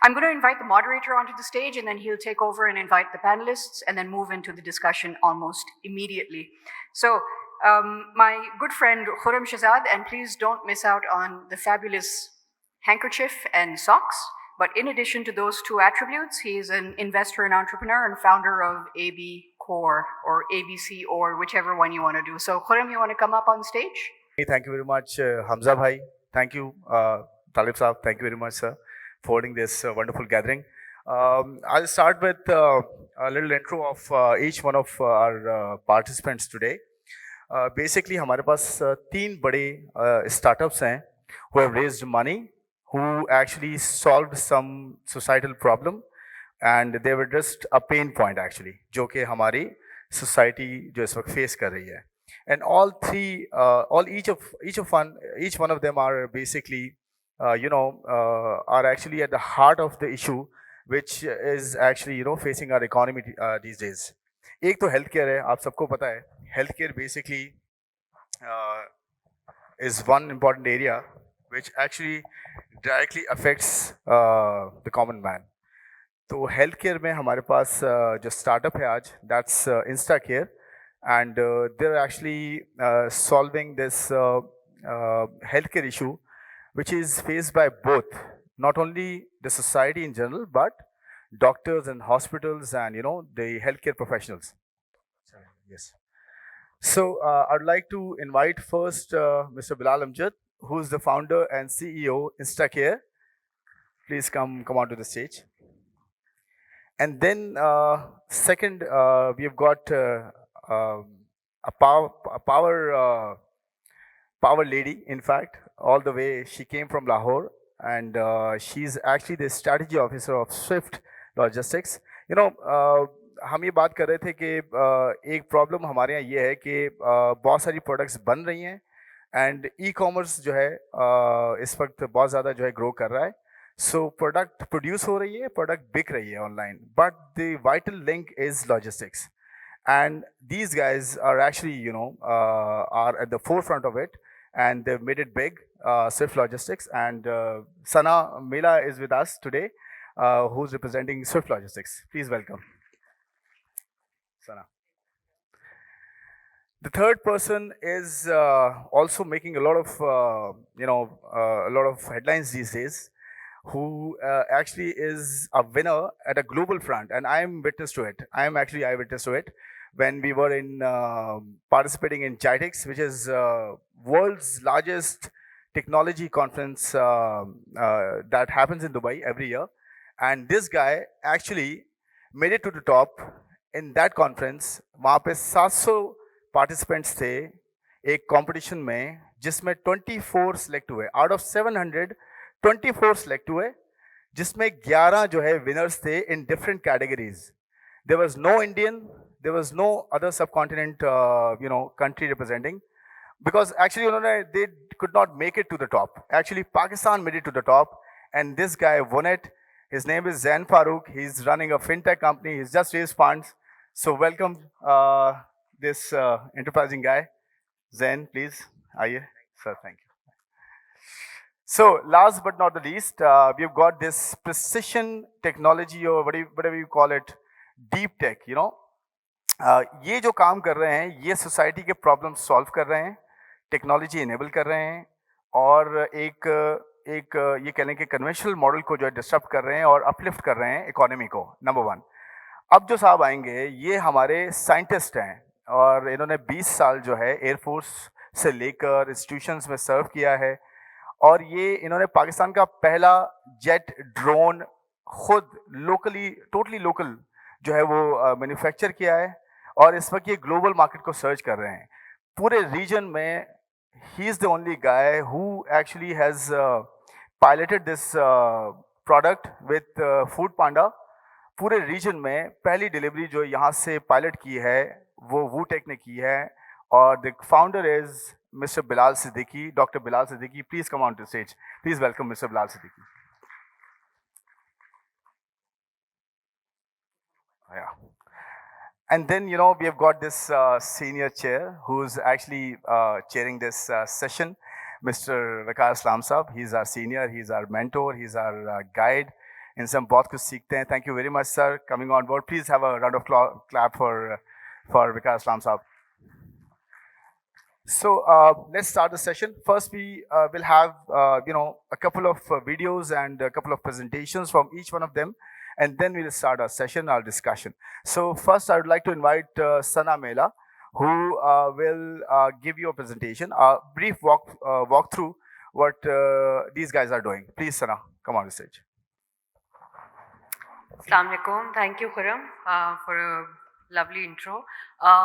I'm going to invite the moderator onto the stage, and then he'll take over and invite the panelists, and then move into the discussion almost immediately. So, my good friend Khurram Shahzad, and please don't miss out on the fabulous handkerchief and socks. But in addition to those two attributes, he is an investor and entrepreneur and founder of AB Core or ABC or whichever one you want to do. So, Khurram, you want to come up on stage? Thank you very much, Hamza Bhai. Thank you, Talib Saab. Thank you very much, sir, for holding this wonderful gathering. I'll start with a little intro of each one of our participants today. Basically, हमारे पास तीन बड़े startups हैं who have raised money, who actually solved some societal problem, and they were just a pain point actually, जो कि हमारी society जो इस वक्त face कर रही है. And all three, each one of them are basically, are actually at the heart of the issue, which is actually facing our economy these days. एक तो healthcare है, आप सबको पता है. Healthcare basically is one important area which actually directly affects the common man. तो healthcare में हमारे पास जो startup है आज, that's InstaCare. And they're actually solving this healthcare issue, which is faced by both, not only the society in general, but doctors and hospitals and the healthcare professionals. Yes. So I'd like to invite first Mr. Bilal Amjad, who's the founder and CEO InstaCare. Please come onto the stage. And then second, we have got a power lady, in fact, all the way. She came from Lahore, and she's actually the strategy officer of Swift Logistics. हम ये बात कर रहे थे कि एक problem हमारे यहाँ ये है कि बहुत सारी प्रोडक्ट्स बन रही हैं एंड ई कॉमर्स जो है इस वक्त बहुत ज़्यादा जो है ग्रो कर रहा है. So product produce हो रही है, product बिक रही है online, but the vital link is logistics. And these guys are actually, are at the forefront of it, and they've made it big, Swift Logistics. And Sana Mela is with us today, who's representing Swift Logistics. Please welcome. Sana. The third person is also making a lot of headlines these days, who actually is a winner at a global front, and I am witness to it. I am actually eyewitness to it. When we were in participating in GITEX, which is world's largest technology conference that happens in Dubai every year. And this guy actually made it to the top in that conference. वहाँ पे 700 participants थे एक competition में, जिसमें 24 select हुए. Out of 700, 24 select हुए, जिसमें 11 जो है winners थे in different categories. There was no Indian, there was no other subcontinent, country representing, because actually, they could not make it to the top. Actually, Pakistan made it to the top, and this guy won it. His name is Zain Farooq. He's running a fintech company. He's just raised funds. So welcome this enterprising guy. Zain, please. Aye. Sir, thank you. So last but not the least, we've got this precision technology, or whatever you call it, deep tech, ये जो काम कर रहे हैं, ये society के problem solve कर रहे हैं, टेक्नोलॉजी इनेबल कर रहे हैं, और एक ये कह लें कि कन्वेंशनल मॉडल को जो है डिस्टर्ब कर रहे हैं और अपलिफ्ट कर रहे हैं इकोनॉमी को. Number one. अब जो साहब आएंगे, ये हमारे साइंटिस्ट हैं, और इन्होंने 20 साल जो है एयरफोर्स से लेकर इंस्टीट्यूशंस में सर्व किया है, और ये इन्होंने पाकिस्तान का पहला जेट ड्रोन खुद लोकली, टोटली लोकल जो है वो मैन्युफैक्चर किया है, और इस वक्त ये ग्लोबल मार्केट को सर्च कर रहे हैं पूरे रीजन में. He is the only guy who actually has piloted this product with Foodpanda. पूरे रीजन में पहली डिलीवरी जो यहाँ से पायलट की है वो वूटेक ने की है, और the founder is mister Bilal Siddiqui, doctor Bilal Siddiqui. Please come on to stage. Please welcome mister Bilal Siddiqui. Yeah. And then, we have got this senior chair who's actually chairing this session, Mr. Waqar Aslam Saab. He's our senior, he's our mentor, he's our guide इनसे हम बहुत कुछ सीखते हैं. Thank you very much, sir, coming on board. Please have a round of clap for Vikas Ram Saab. So let's start the session. First, we will have a couple of videos and a couple of presentations from each one of them, and then we'll start our session, our discussion. So first, I would like to invite Sana Mela, who will give you a presentation, a brief walk through what these guys are doing. Please, Sana, come on the stage. Assalamu alaikum. Thank you, Khurram, for a lovely intro.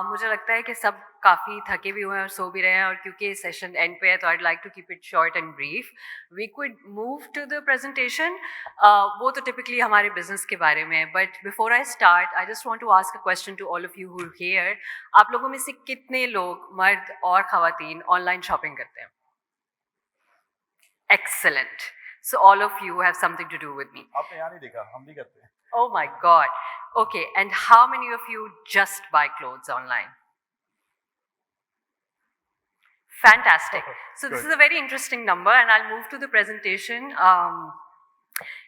मुझे लगता है कि सब काफ़ी थके भी हुए हैं और सो भी रहे हैं, और क्योंकि सेशन एंड पे है तो I'd like to keep it short and brief. We could move to the presentation. वो तो typically हमारे business के बारे में है. But before I start, I just want to ask a question to all of you who are here. आप लोगों में से कितने लोग, मर्द और ख़वातीन, ऑनलाइन शॉपिंग करते हैं? Excellent. So all of you have something to do with me. आपने यहाँ नहीं देखा, हम भी करते हैं. Oh my God. Okay, and how many of you just buy clothes online? Fantastic. So this Good. is a very interesting number, and I'll move to the presentation.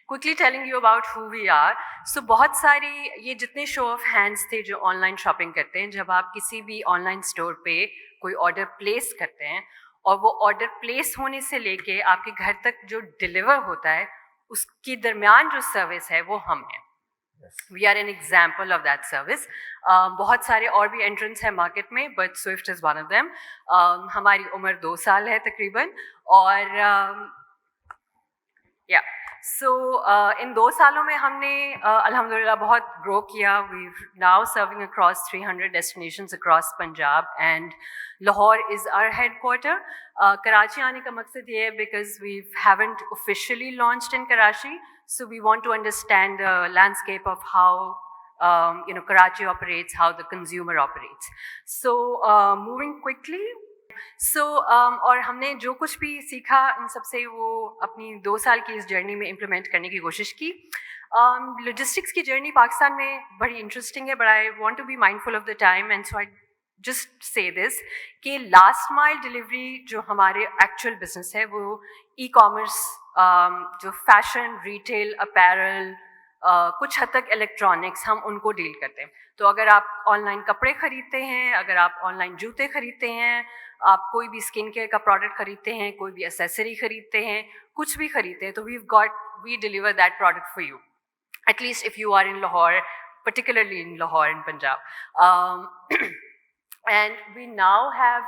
Quickly telling you about who we are. So बहुत सारी ये जितने show of hands थे जो online shopping करते हैं, जब आप किसी भी online store पे कोई order place करते हैं और वो order place होने से लेके आपके घर तक जो deliver होता है उसके दरमियान जो service है वो हम हैं. Yes. We are an example of that service. बहुत सारे और भी entrants हैं market में, but Swift is one of them. हमारी उम्र 2 साल है तकरीबन, और yeah. So in 2 सालों में हमने अल्हम्दुलिल्लाह बहुत grow किया. We're now serving across 300 destinations across Punjab, and Lahore is our headquarter. Karachi आने का मकसद ये है because we haven't officially launched in Karachi, so we want to understand the landscape of how Karachi operates, how the consumer operates. So moving quickly. So और हमने जो कुछ भी सीखा इन सब से वो अपनी 2 साल की इस जर्नी में इम्प्लीमेंट करने की कोशिश की. लॉजिस्टिक्स की जर्नी पाकिस्तान में बड़ी इंटरेस्टिंग है, but I want to be mindful of the time, and so I just say this कि लास्ट माइल डिलीवरी जो हमारे एक्चुअल बिजनेस है वो ई कॉमर्स, जो फैशन, रिटेल, अपैरल, कुछ हद तक इलेक्ट्रॉनिक्स, हम उनको डील करते हैं. तो अगर आप ऑनलाइन कपड़े ख़रीदते हैं, अगर आप ऑनलाइन जूते ख़रीदते हैं, आप कोई भी स्किन केयर का प्रोडक्ट ख़रीदते हैं, कोई भी एसेसरी ख़रीदते हैं, कुछ भी ख़रीदते हैं, तो we deliver that product for you, at least if you are in Lahore, particularly in Lahore in Punjab. And we now have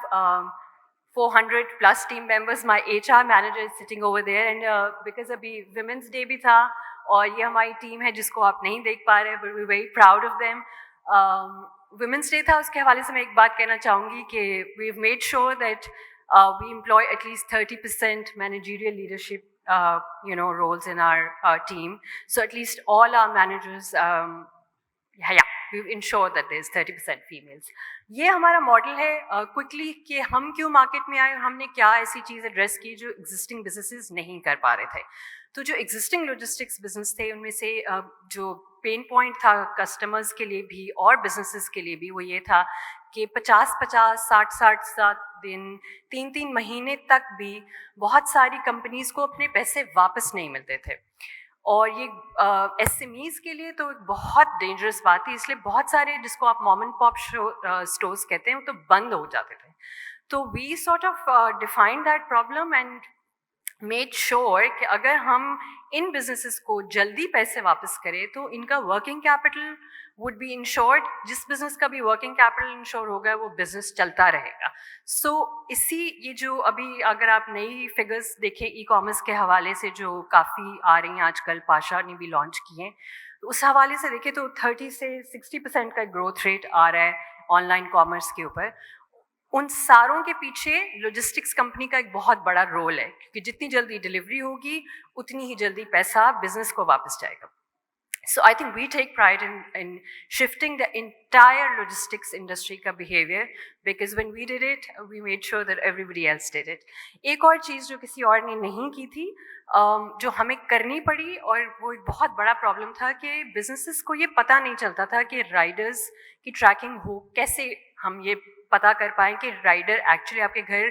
400 plus team members. My HR manager is sitting over there, and because अभी Women's Day भी था और ये हमारी team है जिसको आप नहीं देख पा रहे, but we're very proud of them. Women's Day था, उसके हवाले से मैं एक बात कहना चाहूँगी कि we've made sure that we employ at least 30% managerial leadership roles in our team. So at least all our managers, we've ensured that there's 30% females. ये हमारा मॉडल है क्विकली कि हम क्यों मार्केट में आए और हमने क्या ऐसी चीज़ एड्रेस की जो एग्जिस्टिंग बिजनेसेस नहीं कर पा रहे थे. तो जो एग्जिस्टिंग लॉजिस्टिक्स बिजनेस थे उनमें से जो पेन पॉइंट था कस्टमर्स के लिए भी और बिजनेसेस के लिए भी वो ये था कि 50-50, 60-60 दिन, 3-3 महीने तक भी बहुत सारी कंपनीज़ को अपने पैसे वापस नहीं मिलते थे. और ये SMEs के लिए तो एक बहुत डेंजरस बात थी, इसलिए बहुत सारे जिसको आप मॉम एंड पॉप स्टोर्स कहते हैं वो तो बंद हो जाते थे. तो we sort of defined that problem and made sure कि अगर हम इन बिजनेसेस को जल्दी पैसे वापस करें तो इनका working capital would be insured. जिस बिज़नेस का भी वर्किंग कैपिटल इंश्योर होगा वो बिज़नेस चलता रहेगा. सो इसी ये जो अभी अगर आप नई फिगर्स देखें ई कॉमर्स के हवाले से जो काफ़ी आ रही हैं आजकल, पाशा ने भी लॉन्च किए हैं, तो उस हवाले से देखें तो 30 से 60% का ग्रोथ रेट आ रहा है ऑनलाइन कॉमर्स के ऊपर. उन सारों के पीछे लॉजिस्टिक्स कंपनी का एक बहुत बड़ा रोल है, क्योंकि जितनी जल्दी डिलीवरी होगी उतनी ही जल्दी पैसा बिजनेस को वापस जाएगा. So I think we take pride in shifting the entire logistics industry का behavior, because when we did it, we made sure that everybody else did it. एक और चीज़ जो किसी और ने नहीं की थी, जो हमें करनी पड़ी, और वो एक बहुत बड़ा प्रॉब्लम था कि बिजनेसेस को ये पता नहीं चलता था कि राइडर्स की ट्रैकिंग हो, कैसे हम ये पता कर पाएँ कि राइडर एक्चुअली आपके घर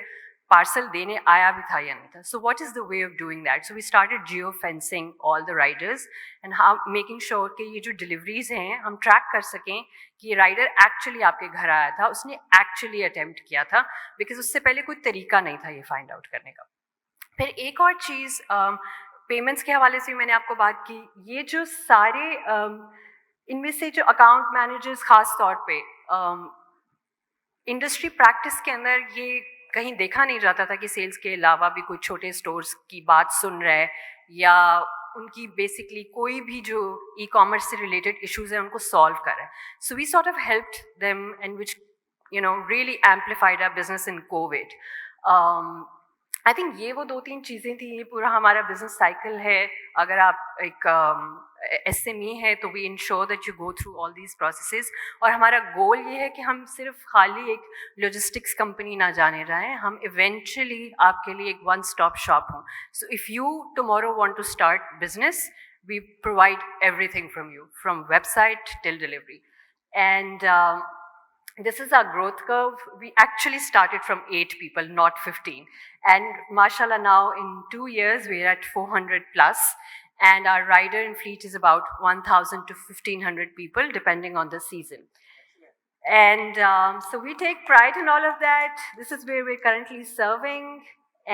पार्सल देने आया भी था या नहीं था. So what is the way of doing that? So we started geo-fencing all the riders and how making sure कि ये जो deliveries हैं हम track कर सकें कि ये rider actually आपके घर आया था, उसने actually attempt किया था, because उससे पहले कोई तरीका नहीं था ये find out करने का. फिर एक और चीज़ पेमेंट्स के हवाले से मैंने आपको बात की, ये जो सारे इनमें से जो अकाउंट मैनेजर्स ख़ास तौर पे इंडस्ट्री प्रैक्टिस के अंदर ये कहीं देखा नहीं जाता था कि सेल्स के अलावा भी कोई छोटे स्टोर्स की बात सुन रहा है या उनकी बेसिकली कोई भी जो ई कॉमर्स से रिलेटेड इश्यूज हैं उनको सॉल्व कर रहा है. So we sort of helped them and which really amplified our business in COVID. I think ये वो 2-3 चीज़ें थी. ये पूरा हमारा बिजनेस साइकिल है. अगर आप एक SME है तो we ensure that you go through all these processes. और हमारा गोल ये है कि हम सिर्फ खाली एक लॉजिस्टिक्स कंपनी ना जाने जाएं, हम इवेंचुअली आपके लिए एक वन स्टॉप शॉप हों. So if you tomorrow want to start business, we provide everything from you, from website till delivery. And this is our growth curve. We actually started from 8 people, not 15. And mashallah, now in 2 years, we're at 400 plus. And our rider and fleet is about 1,000 to 1,500 people, depending on the season. And so we take pride in all of that. This is where we're currently serving.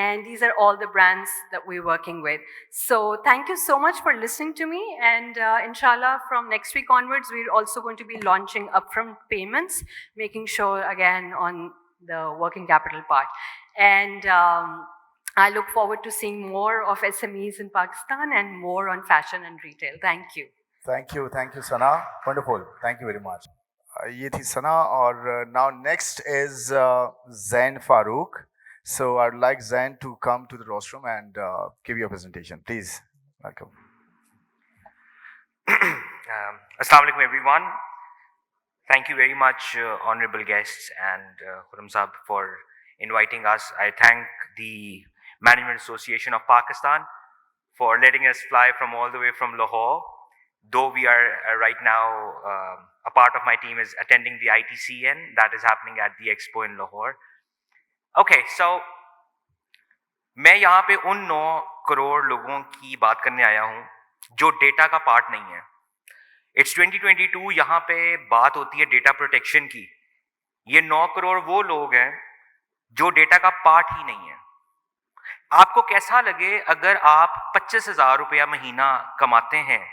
And these are all the brands that we're working with. So thank you so much for listening to me. And inshallah, from next week onwards, we're also going to be launching upfront payments, making sure, again, on the working capital part. And I look forward to seeing more of SMEs in Pakistan and more on fashion and retail. Thank you. Thank you, Sana. Wonderful. Thank you very much. ये थी सना और now next is Zain Farooq. So I'd like Zain to come to the rostrum and give your presentation. Please, welcome. Assalamu alaikum everyone. Thank you very much, honorable guests and Khurram Saab, for inviting us. I thank the Management Association of Pakistan for letting us fly from all the way from Lahore. Though we are right now, a part of my team is attending the ITCN that is happening at the Expo in Lahore. Okay, so मैं यहाँ पे उन 9 करोड़ लोगों की बात करने आया हूँ जो डेटा का पार्ट नहीं है. इट्स 2022, यहाँ पे बात होती है डेटा प्रोटेक्शन की. ये 9 करोड़ वो लोग हैं जो डेटा का पार्ट ही नहीं है. आपको कैसा लगे अगर आप 25,000 रुपया महीना कमाते हैं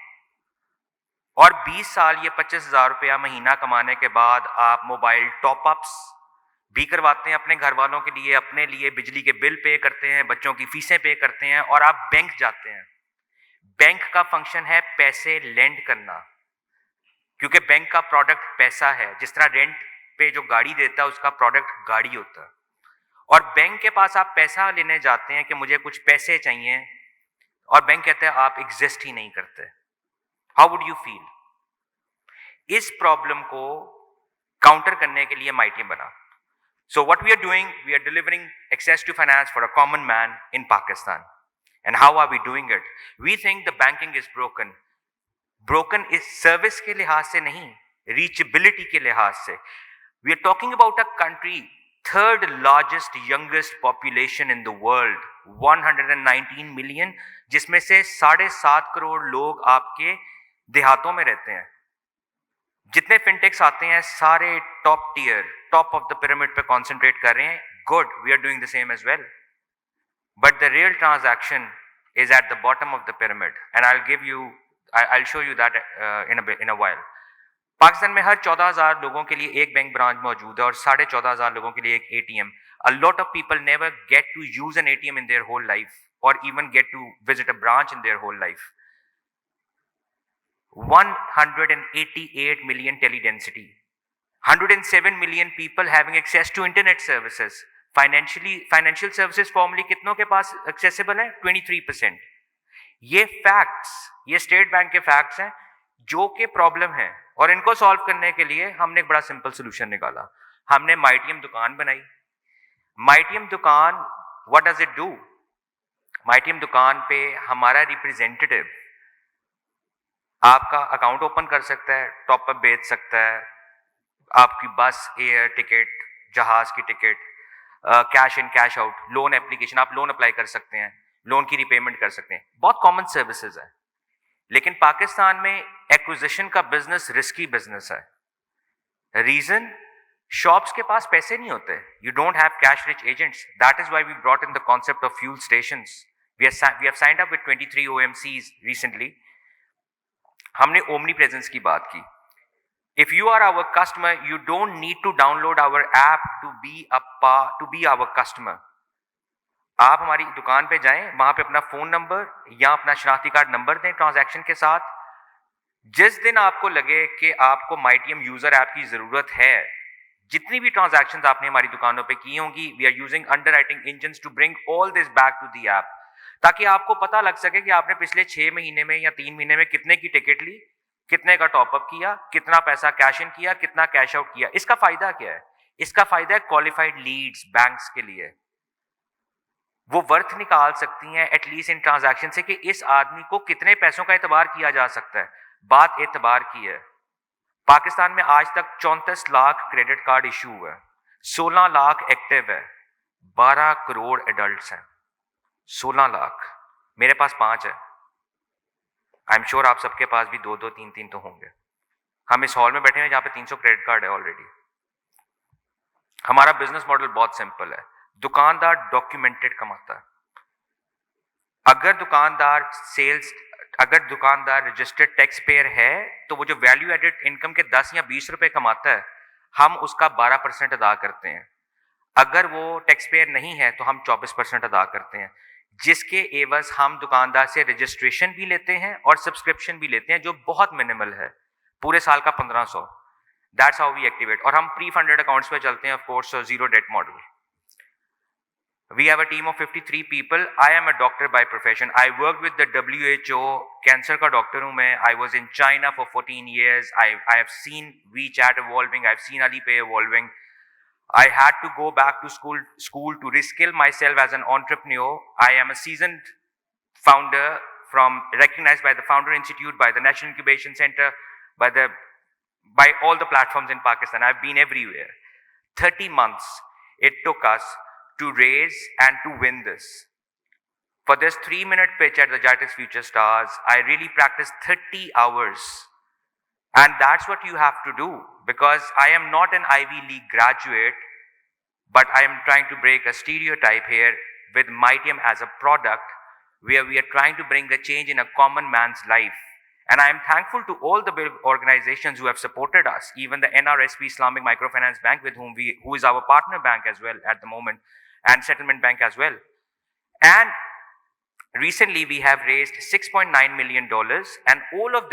और 20 साल ये 25,000 रुपया महीना कमाने के बाद आप मोबाइल टॉपअप्स भी करवाते हैं अपने घर वालों के लिए, अपने लिए बिजली के बिल पे करते हैं, बच्चों की फीसें पे करते हैं और आप बैंक जाते हैं. बैंक का फंक्शन है पैसे लेंड करना, क्योंकि बैंक का प्रोडक्ट पैसा है. जिस तरह रेंट पे जो गाड़ी देता है उसका प्रोडक्ट गाड़ी होता है. और बैंक के पास आप पैसा लेने जाते हैं कि मुझे कुछ पैसे चाहिए और बैंक कहते हैं आप एग्जिस्ट ही नहीं करते. How would you feel? इस प्रॉब्लम को काउंटर करने के लिए माइटी बना. So what we are doing, we are delivering access to finance for a common man in Pakistan. And how are we doing it? We think the banking is broken. Broken is service के लिहाज से नहीं, reachability के लिहाज से. We are talking about a country, third largest youngest population in the world, 119 million, जिसमें से 7.5 करोड़ लोग आपके देहातों में रहते हैं. जितने फिनटेक्स आते हैं सारे top tier, top of the pyramid पे कॉन्सेंट्रेट कर रहे हैं. Good, we are doing the same as well, but the real transaction is at the bottom of the pyramid and I'll show you that in a while. Pakistan में हर 14,000 लोगों के लिए एक बैंक ब्रांच मौजूद है और 14,500 लोगों के लिए एक ATM. A lot of people never get to use an ATM in their whole life or even get to visit a branch in their whole life. 188 million teledensity, 107 million people having access to internet services. Financial services formally कितनों के पास accessible है? 23%. ये facts, ये state bank के facts हैं जो कि problem है और इनको सॉल्व करने के लिए हमने एक बड़ा सिंपल सोल्यूशन निकाला. हमने माइटीएम दुकान बनाई. माइटीएम दुकान, व्हाट डज इट डू? माइटीएम दुकान पे हमारा रिप्रेजेंटेटिव आपका अकाउंट ओपन कर सकता है, टॉप अप बेच सकता है, आपकी बस, एयर टिकट, जहाज की ticket, cash in cash out, loan application, आप लोन अप्लाई कर सकते हैं, लोन की रिपेमेंट कर सकते हैं, बहुत कॉमन सर्विसेज है. लेकिन पाकिस्तान में एक्विजिशन का बिजनेस रिस्की बिजनेस है. रीजन, शॉप्स के पास पैसे नहीं होते. You don't have cash rich agents. That is why we brought in the concept of fuel stations. We have signed up with 23 OMCs recently. हमने ओमनी प्रेजेंस की बात की. If you are our customer, you don't need to download our app to be our customer. आप हमारी दुकान पे जाएं, वहां पे अपना फोन नंबर या अपना शनाख्ती कार्ड नंबर दें ट्रांजैक्शन के साथ. जिस दिन आपको लगे कि आपको माइटीएम यूजर ऐप की जरूरत है, जितनी भी ट्रांजैक्शंस आपने हमारी दुकानों पे की होंगी, we are using underwriting engines to bring all this back to the app, ताकि आपको पता लग सके कि आपने पिछले 6 महीने में या 3 महीने में कितने की टिकट ली, कितने का टॉपअप किया, कितना पैसा कैश इन किया, कितना कैश आउट किया. इसका फायदा क्या है? इसका फायदा है क्वालिफाइड लीड्स बैंक्स के लिए. वो वर्थ निकाल सकती हैं एटलीस्ट इन ट्रांजैक्शन से कि इस आदमी को कितने पैसों का एतबार किया जा सकता है. बात एतबार की है. पाकिस्तान में आज तक 34 लाख क्रेडिट कार्ड इशू हुए, 16 लाख एक्टिव है, 12 करोड़ एडल्ट्स हैं. 16 लाख, मेरे पास 5 है. आई एम श्योर आप सबके पास भी 2-2, 3-3 तो होंगे. हम इस हॉल में बैठे हैं जहां पे 300 क्रेडिट कार्ड है ऑलरेडी. हमारा बिजनेस मॉडल बहुत सिंपल है. दुकानदार डॉक्यूमेंटेड कमाता है. अगर दुकानदार रजिस्टर्ड टैक्स पेयर है, तो वो जो वैल्यू एडेड इनकम के 10 या 20 रुपए कमाता है, हम उसका 12% अदा करते हैं. अगर वो टैक्स पेयर नहीं है तो हम 24% अदा करते हैं, जिसके एवज हम दुकानदार से रजिस्ट्रेशन भी लेते हैं और सब्सक्रिप्शन भी लेते हैं, जो बहुत मिनिमल है, पूरे साल का 1500. That's how we activate. और हम प्री फंडेड अकाउंट्स पे चलते हैं, of course, zero debt model. We have a team of 53 people. I am a doctor by profession. I worked with the WHO. Cancer का डॉक्टर हूँ मैं. I was in China for 14 years. I have seen WeChat evolving. I've seen Alipay evolving. I had to go back to school to reskill myself as an entrepreneur. I am a seasoned founder, recognized by the Founder Institute, by the National Incubation Center, by all the platforms in Pakistan. I've been everywhere. 30 months it took us to raise and to win this. For this 3-minute pitch at the Jitex Future Stars, I really practiced 30 hours. And that's what you have to do, because I am not an Ivy League graduate, but I am trying to break a stereotype here with Mightium as a product, where we are trying to bring a change in a common man's life. And I am thankful to all the big organizations who have supported us, even the NRSP Islamic Microfinance Bank, who is our partner bank as well at the moment, and Settlement Bank as well. And recently we have raised $6.9 million, and all of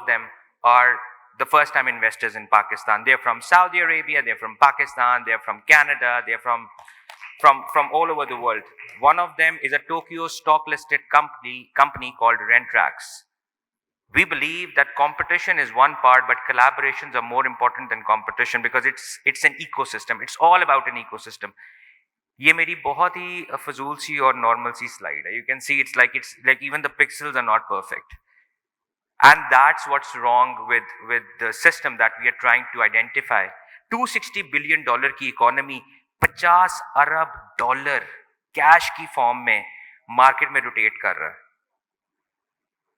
them are the first time investors in Pakistan. They're from Saudi Arabia, they're from Pakistan, they're from Canada, they're from all over the world. One of them is a Tokyo stock listed company called Rentrax. We believe that competition is one part, but collaborations are more important than competition, because it's an ecosystem. It's all about an ecosystem. ये मेरी बहुत ही फजूल सी और normal सी slide है. You can see it's like even the pixels are not perfect. And that's what's wrong with the system that we are trying to identify. $260 billion की economy, 50 अरब dollar cash की form में market में rotate कर रहा है,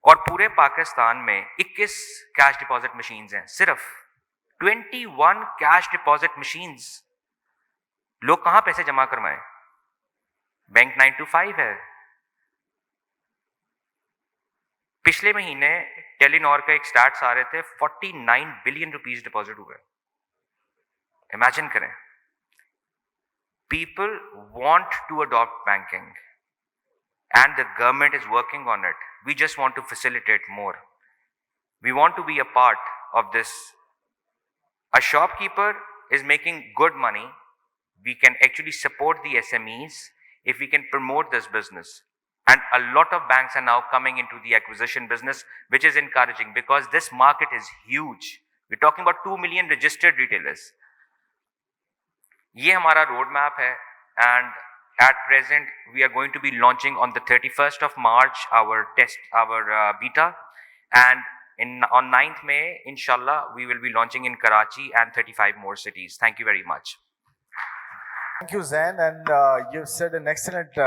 और पूरे पाकिस्तान में 21 कैश डिपॉजिट मशीन्स हैं. सिर्फ 21 कैश डिपॉजिट मशीन्स. लोग कहां पैसे जमा करवाएं? बैंक 9 to 5 है. पिछले महीने टेलीनॉर का एक स्टैट्स आ रहे थे, 49 बिलियन रुपीस डिपॉजिट हुए. इमेजिन करें. People want to adopt banking, and the government is working on it. We just want to facilitate more. We want to be a part of this. A shopkeeper is making good money. We can actually support the SMEs if we can promote this business. And a lot of banks are now coming into the acquisition business, which is encouraging, because this market is huge. We're talking about 2 million registered retailers. ये हमारा road map है, and at present we are going to be launching on the 31st of March our beta, and on 9th May, inshallah, we will be launching in Karachi and 35 more cities. Thank you very much. Thank you, Zain, and you've said an excellent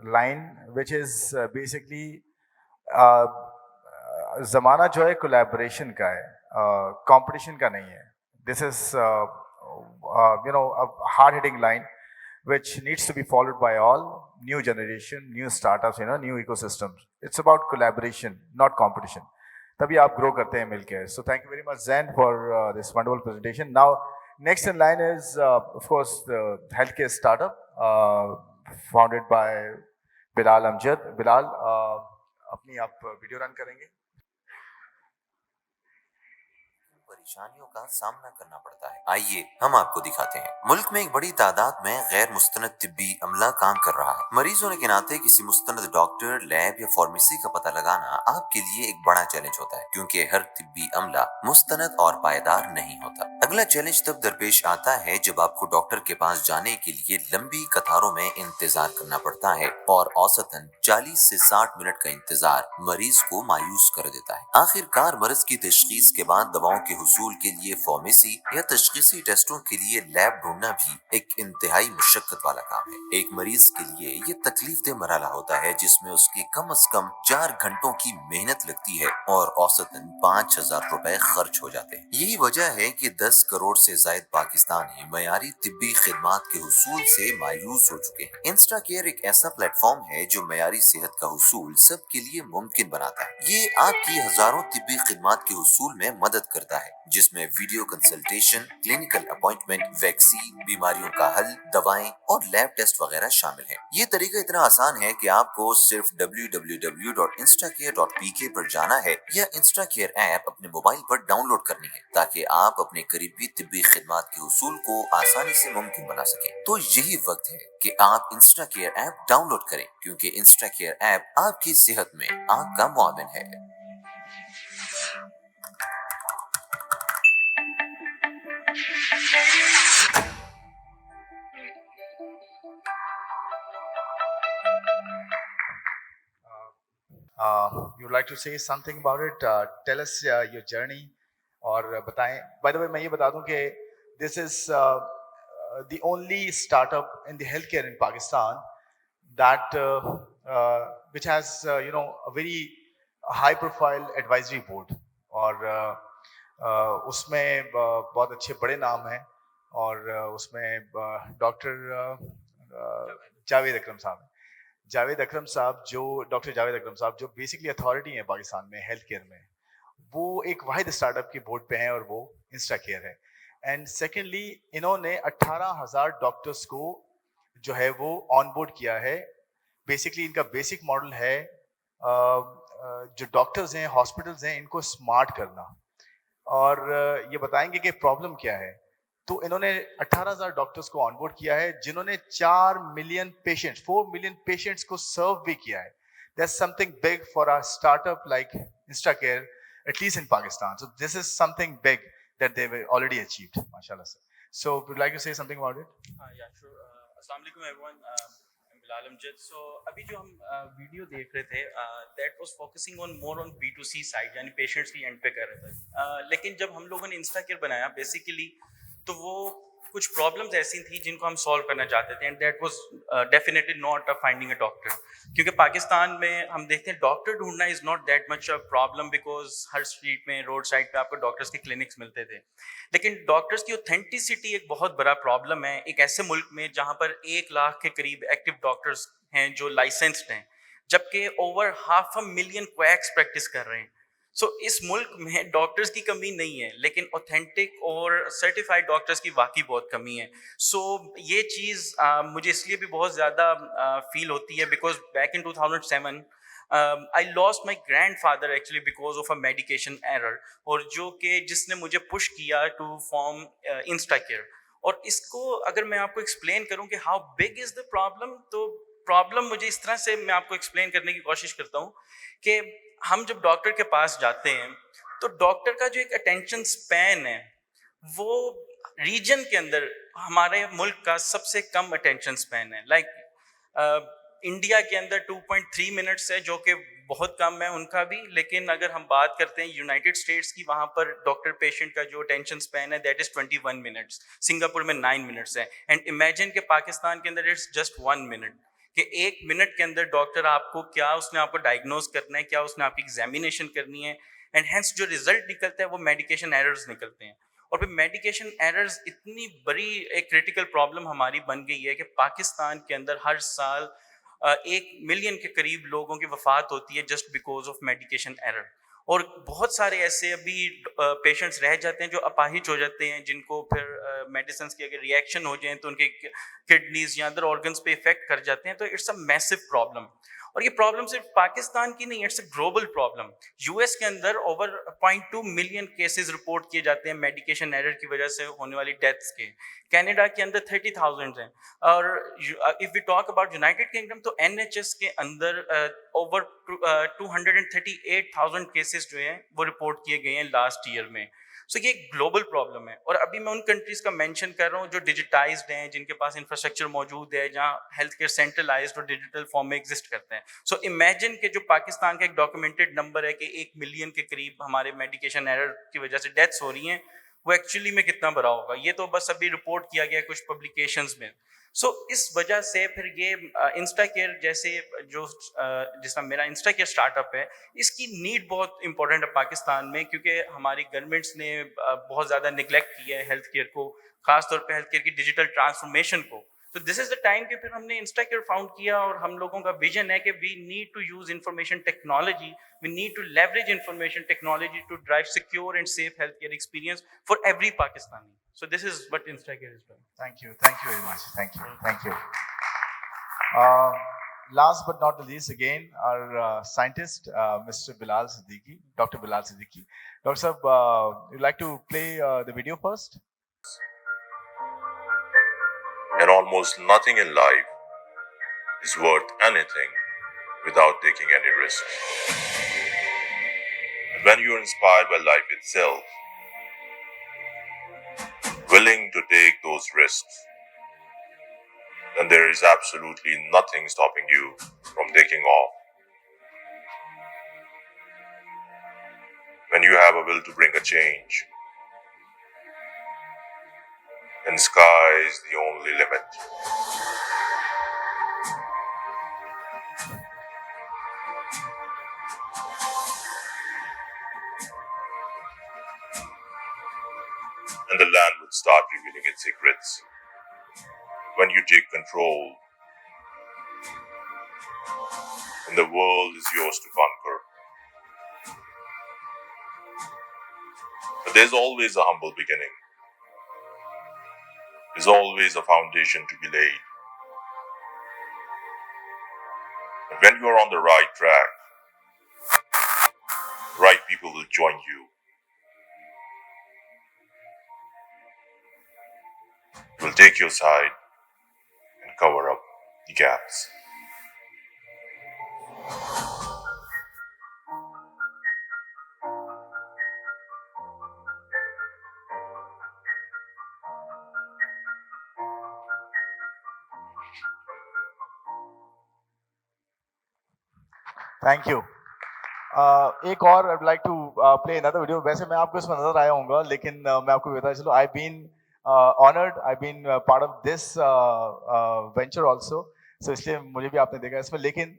line, which is basically ज़माना जो है collaboration का है, competition का नहीं है. This is a hard-hitting line, which needs to be followed by all new generation, new startups, new ecosystems. It's about collaboration, not competition. तभी आप grow करते हैं मिलके. So thank you very much, Zain, for this wonderful presentation. Now, next in line is, of course, the healthcare startup founded by Bilal Amjad. Bilal, अपनी आप video run करेंगे. परेशानियों का सामना करना पड़ता है. आइए हम आपको दिखाते हैं. मुल्क में एक बड़ी तादाद में गैर मुस्तनद तिब्बी अमला काम कर रहा है. मरीज होने के नाते किसी मुस्तनद डॉक्टर, लैब या फार्मेसी का पता लगाना आपके लिए एक बड़ा चैलेंज होता है, क्योंकि हर तिब्बी अमला मुस्तनद और पायदार नहीं होता. अगला चैलेंज तब दरपेश आता है जब आपको डॉक्टर के पास जाने के लिए लंबी कतारों में इंतजार करना पड़ता है, और औसतन 40 से 60 मिनट का इंतजार मरीज को मायूस कर देता है. आखिरकार मर्ज की तशखीस के बाद दवाओं के हुसूल के लिए फार्मेसी या तशखीसी टेस्टों के लिए लैब ढूंढना भी एक इंतहाई मुशक्कत वाला काम है. एक मरीज के लिए ये तकलीफ दे मरहला होता है जिसमें उसकी कम से कम 4 घंटों की मेहनत लगती है और औसतन 5,000 रुपए खर्च हो जाते हैं. यही वजह है कि 10 करोड़ से ज्यादा पाकिस्तानी मयारी तिब्बी खिदमात के हुसूल से मायूस हो चुके हैं. इंस्टा केयर एक ऐसा प्लेटफॉर्म है जो मयारी सेहत का हुसूल सबके लिए मुमकिन बनाता है. ये आपकी हजारों तिब्बी खिदमात के हुसूल में मदद करता है, जिसमें video consultation, clinical appointment, vaccine, बीमारियों का हल, दवाएं और लैब टेस्ट वगैरह शामिल हैं. ये तरीका इतना आसान है कि आपको सिर्फ www.instacare.pk पर जाना है या इंस्टाकेयर ऐप अपने मोबाइल पर डाउनलोड करनी है, ताकि आप अपने करीबी तिब्बी खिदमात के हुसूल को आसानी से मुमकिन बना सकें. तो यही वक्त है कि आप इंस्टाकेयर ऐप डाउनलोड करें, क्योंकि इंस्टाकेयर ऐप आपकी सेहत में आपका मुआविन है. You'd like to say something about it? Tell us your journey, और बताएं. By the way, मैं ये बता दूं कि this is the only startup in the healthcare in Pakistan that which has a very high-profile advisory board, और उसमें बहुत अच्छे बड़े नाम हैं, और उसमें डॉक्टर जावेद अकरम साहब हैं. जावेद अकरम साहब जो बेसिकली अथॉरिटी हैं पाकिस्तान में हेल्थ केयर में, वो एक वाहिद स्टार्टअप के बोर्ड पे हैं, और वो इंस्टा केयर है. एंड सेकेंडली, इन्होंने 18,000 डॉक्टर्स को जो है वो ऑन बोर्ड किया है. बेसिकली इनका बेसिक मॉडल है जो डॉक्टर्स हैं, हॉस्पिटल्स हैं, इनको स्मार्ट करना. और ये बताएंगे कि प्रॉब्लम क्या है. तो इन्होंने 18,000 डॉक्टर्स को ऑनबोर्ड किया है, जिन्होंने 4 मिलियन पेशेंट्स, 4 मिलियन पेशेंट्स को सर्व भी किया है. That's something big for a startup like InstaCare, at least in Pakistan. So this is something big that they've already achieved, mashallah. So would you like to say something about it? Yeah, sure. Assalamu alaikum everyone. I'm Bilal Amjad. So अभी जो हम video देख रहे थे, that was focusing on more on B2C side, यानी patients की and पे कर रहे थे. लेकिन जब हम लोगों ने InstaCare बनाया बेसिकली, तो वो कुछ प्रॉब्लम्स ऐसी थी जिनको हम सॉल्व करना चाहते थे, and that was definitely not finding a doctor. क्योंकि पाकिस्तान में हम देखते हैं डॉक्टर ढूंढना is not that much a problem, because her street में, रोड साइड पे आपको डॉक्टर्स के क्लिनिक्स मिलते थे. लेकिन डॉक्टर्स की ऑथेंटिसिटी एक बहुत बड़ा प्रॉब्लम है एक ऐसे मुल्क में जहाँ पर 1 लाख के करीब एक्टिव डॉक्टर्स हैं जो लाइसेंस्ड हैं, जबकि ओवर 500,000 क्वैक्स प्रैक्टिस कर रहे हैं. सो इस मुल्क में डॉक्टर्स की कमी नहीं है, लेकिन ऑथेंटिक और सर्टिफाइड डॉक्टर्स की वाकई बहुत कमी है. सो ये चीज़ मुझे इसलिए भी बहुत ज़्यादा फील होती है, because back in 2007 I lost my grand father actually because of a medication error, और जो कि जिसने मुझे पुश किया टू फॉर्म इंस्टाकेयर. और इसको अगर मैं आपको एक्सप्लेन करूँ कि how big is the problem, तो प्रॉब्लम मुझे इस तरह से मैं आपको एक्सप्लेन करने की कोशिश करता हूँ कि हम जब डॉक्टर के पास जाते हैं तो डॉक्टर का जो एक अटेंशन स्पैन है वो रीजन के अंदर हमारे मुल्क का सबसे कम अटेंशन स्पैन है. लाइक इंडिया के अंदर 2.3 मिनट्स है, जो कि بہت کم ہے ان کا بھی. لیکن اگر ہم بات کرتے ہیں یونائٹیڈ اسٹیٹس کی, وہاں پر ڈاکٹر پیشنٹ کا جو اٹینشن اسپین ہے دیٹ از 21 منٹس, سنگاپور میں 9 منٹس ہے. اینڈ امیجن کہ پاکستان کے اندر اٹس جسٹ 1 منٹ, کہ 1 منٹ کے اندر ڈاکٹر آپ کو کیا اس نے آپ کو ڈائگنوز کرنا ہے, کیا اس نے آپ کی ایگزامینیشن کرنی ہے, اینڈ ہینس جو رزلٹ نکلتا ہے وہ میڈیکیشن ایررز نکلتے ہیں. اور پھر میڈیکیشن ایررز اتنی بڑی ایک کریٹیکل پرابلم ہماری بن گئی ہے کہ پاکستان کے اندر ہر سال 1 ملین کے قریب لوگوں کی وفات ہوتی ہے just because of medication error. اور بہت سارے ایسے ابھی پیشنٹس رہ جاتے ہیں جو اپاہج ہو جاتے ہیں, جن کو پھر میڈیسنس کی اگر ریئیکشن ہو جائیں تو ان کے کڈنیز یا ادر آرگنس پہ افیکٹ کر جاتے ہیں. تو اٹس اے میسو پرابلم, اور یہ پرابلم صرف پاکستان کی نہیں, it's a global problem. U S کے اندر اوور 0.2 ملین کیسز رپورٹ کیے جاتے ہیں میڈیکیشن ایرر کی وجہ سے ہونے والی ڈیتھس کے. کینیڈا کے اندر 30,000 ہیں. اور if we talk about United Kingdom تو این ایچ ایس کے اندر اوور 238,000 کیسز جو ہیں وہ رپورٹ کیے گئے ہیں لاسٹ ایئر میں. سو یہ ایک گلوبل پرابلم ہے. اور ابھی میں ان کنٹریز کا مینشن کر رہا ہوں جو ڈیجیٹائزڈ ہیں, جن کے پاس انفراسٹرکچر موجود ہے, جہاں ہیلتھ کیئر سینٹرلائزڈ اور ڈیجیٹل فارم میں ایگزسٹ کرتے ہیں. سو امیجن کہ جو پاکستان کا ایک ڈاکومنٹڈ نمبر ہے کہ 1 ملین کے قریب ہمارے میڈیکیشن ایرر کی وجہ سے ڈیتھس ہو رہی ہیں, وہ ایکچولی میں کتنا بڑا ہوگا. یہ تو بس ابھی رپورٹ کیا گیا کچھ پبلیکیشنز میں. سو اس وجہ سے پھر یہ انسٹا کیئر جیسے جو جس طرح میرا انسٹا کیئر اسٹارٹ اپ ہے, اس کی نیڈ بہت امپورٹنٹ ہے پاکستان میں, کیونکہ ہماری گورنمنٹس نے بہت زیادہ نگلیکٹ کیا ہے ہیلتھ کیئر کو, خاص طور پہ ہیلتھ کیئر کی ڈیجیٹل ٹرانسفارمیشن کو. تو دس از دا ٹائم کہ پھر ہم نے انسٹا کیئر فاؤنڈ کیا, اور ہم لوگوں کا ویژن ہے کہ we need to use information technology, we need to leverage information technology to drive secure and safe healthcare experience for every Pakistani. So this is what Instacare is doing. Thank you very much. Thank you. Last but not the least, again, our scientist, Mr. Bilal Siddiqui, Dr. Bilal Siddiqui. Dr. Sahab, you'd like to play the video first? And almost nothing in life is worth anything without taking any risks. And when you are inspired by life itself, willing to take those risks, then there is absolutely nothing stopping you from taking off. When you have a will to bring a change, then sky is the only limit. And the land would start revealing its secrets. When you take control, and the world is yours to conquer. But there's always a humble beginning. There's always a foundation to be laid. And when you are on the right track, right people will join you. Will take your side and cover up the gaps. Thank you. ایک اور I'd like to play another video. ویسے میں آپ کو اس میں نظر آیا ہوں گا, لیکن میں آپ کو بتا چلوں I've been honored, I've been part of this venture also. So اس لیے مجھے بھی آپ نے دیکھا اس میں. لیکن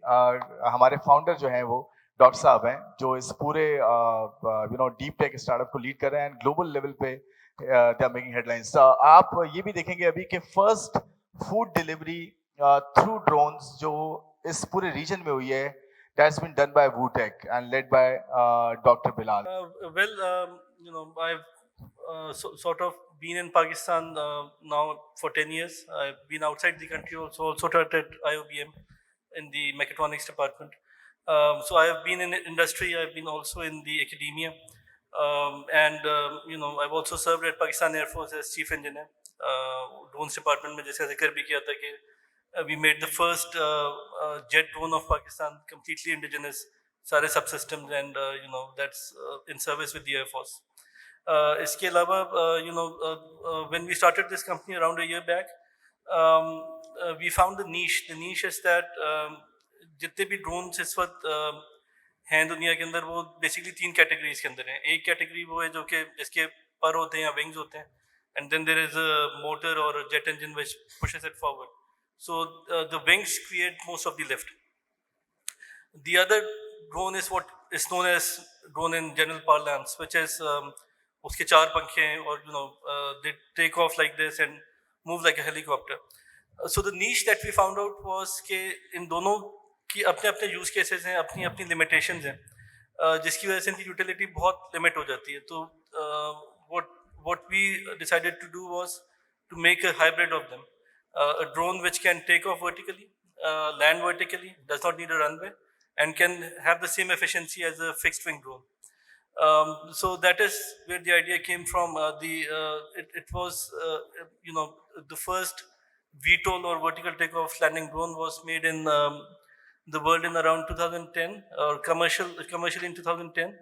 ہمارے فاؤنڈر جو ہیں وہ ڈاکٹر صاحب ہیں, جو اس پورے ڈیپ ٹیک اسٹارٹ اپ کو لیڈ کر رہے ہیں, اینڈ گلوبل لیول پہ they are making headlines. آپ یہ بھی دیکھیں گے ابھی کہ fast food delivery through drones جو اس پورے ریجن میں ہوئی ہے, that's been done by WooTech and led by Dr. Bilal. I've sort of been in Pakistan now for 10 years. I've been outside the country also taught at IOBM in the mechatronics department. So I have been in industry, I've been also in the academia. And I've also served at Pakistan Air Force as chief engineer. Drones department mein jaise zikr bhi kiya tha ki we made the first jet drone of Pakistan, completely indigenous, sare subsystems, and that's in service with the Air Force. Iske alawa, when we started this company around a year back, we found the niche. The niche is that jitne bhi drones is what हैं दुनिया के अंदर वो basically 3 categories के अंदर हैं. एक category वो है जो कि जिसके पर होते हैं या विंग्स होते हैं, and then there is a motor or a jet engine which pushes it forward. So the wings create most of the lift. The other drone is what is known as drone in general parlance, which is uske 4 pankhe hain or they take off like this and move like a helicopter. So the niche that we found out was कि इन दोनों की अपने अपने use cases हैं, अपनी अपनी limitations हैं, जिसकी वजह से इनकी यूटिलिटी बहुत लिमिट हो जाती है. तो what we decided to do was to make a hybrid of them, a drone which can take off vertically, land vertically, does not need a runway, and can have the same efficiency as a fixed wing drone. So that is where the idea came from. It was the first VTOL or vertical takeoff landing drone was made in the world in around 2010 or commercially in 2010,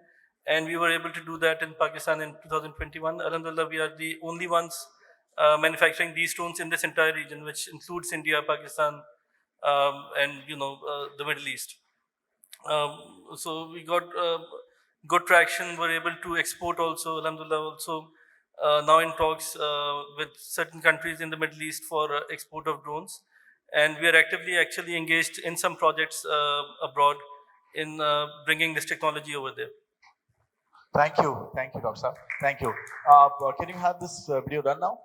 and we were able to do that in Pakistan in 2021. Alhamdulillah, we are the only ones manufacturing these drones in this entire region, which includes India, Pakistan, and the Middle East. So we got good traction. We're able to export also, Alhamdulillah, also now in talks with certain countries in the Middle East for export of drones, and we are actively actually engaged in some projects abroad in bringing this technology over there. Thank you, Dr. Saab. Thank you. Can you have this video done now?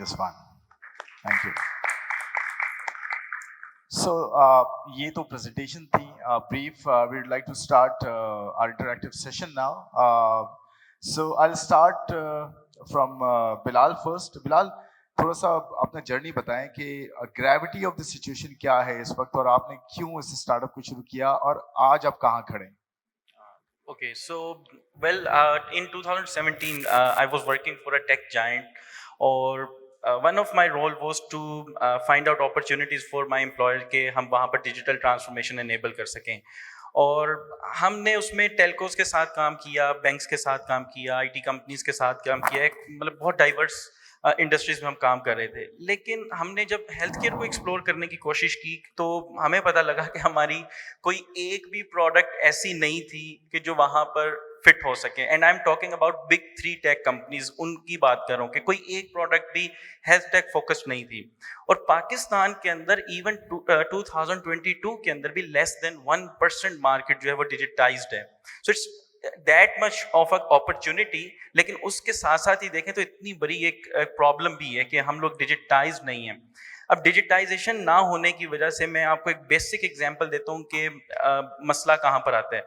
Just one. Thank you. So ये तो presentation थी, brief. We would like to start our interactive session now. So I'll start from Bilal first. Bilal, थोड़ा सा अपना journey बताएं कि gravity of the situation क्या है इस वक्त और आपने क्यों इस स्टार्टअप को शुरू किया और आज आप कहाँ खड़े हैं? Okay, so well, in 2017, I was working for a tech giant, or one of my role was to find out opportunities for my employer कि हम वहाँ पर digital transformation enable कर सकें. और हमने उसमें telcos के साथ काम किया, banks के साथ काम किया, IT companies के साथ काम किया, मतलब बहुत diverse इंडस्ट्रीज में हम काम कर रहे थे. लेकिन हमने जब हेल्थ केयर को एक्सप्लोर करने की कोशिश की तो हमें पता लगा कि हमारी कोई एक भी प्रोडक्ट ऐसी नहीं थी कि जो वहाँ पर फिट हो सके. And I am talking about big 3 tech companies, उनकी बात कर रहा हूँ कि कोई एक प्रोडक्ट भी हेल्थ टेक फोकस्ड नहीं थी. और पाकिस्तान के अंदर इवन 2022 के अंदर भी लेस देन 1% मार्केट जो है वो डिजिटाइज्ड है. So it's that much of a opportunity. लेकिन उसके साथ साथ ही देखें तो इतनी बड़ी एक प्रॉब्लम भी है कि हम लोग डिजिटाइज नहीं हैं. अब डिजिटाइजेशन ना होने की वजह से मैं आपको एक बेसिक एग्जांपल देता हूँ कि मसला कहाँ पर आता है.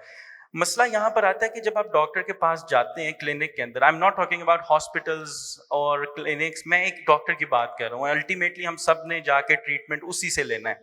मसला यहाँ पर आता है कि जब आप डॉक्टर के पास जाते हैं क्लिनिक के अंदर, I am not talking about hospitals और क्लिनिक्स, मैं एक डॉक्टर की बात कर रहा हूँ. अल्टीमेटली हम सब ने जाके ट्रीटमेंट उसी से लेना है.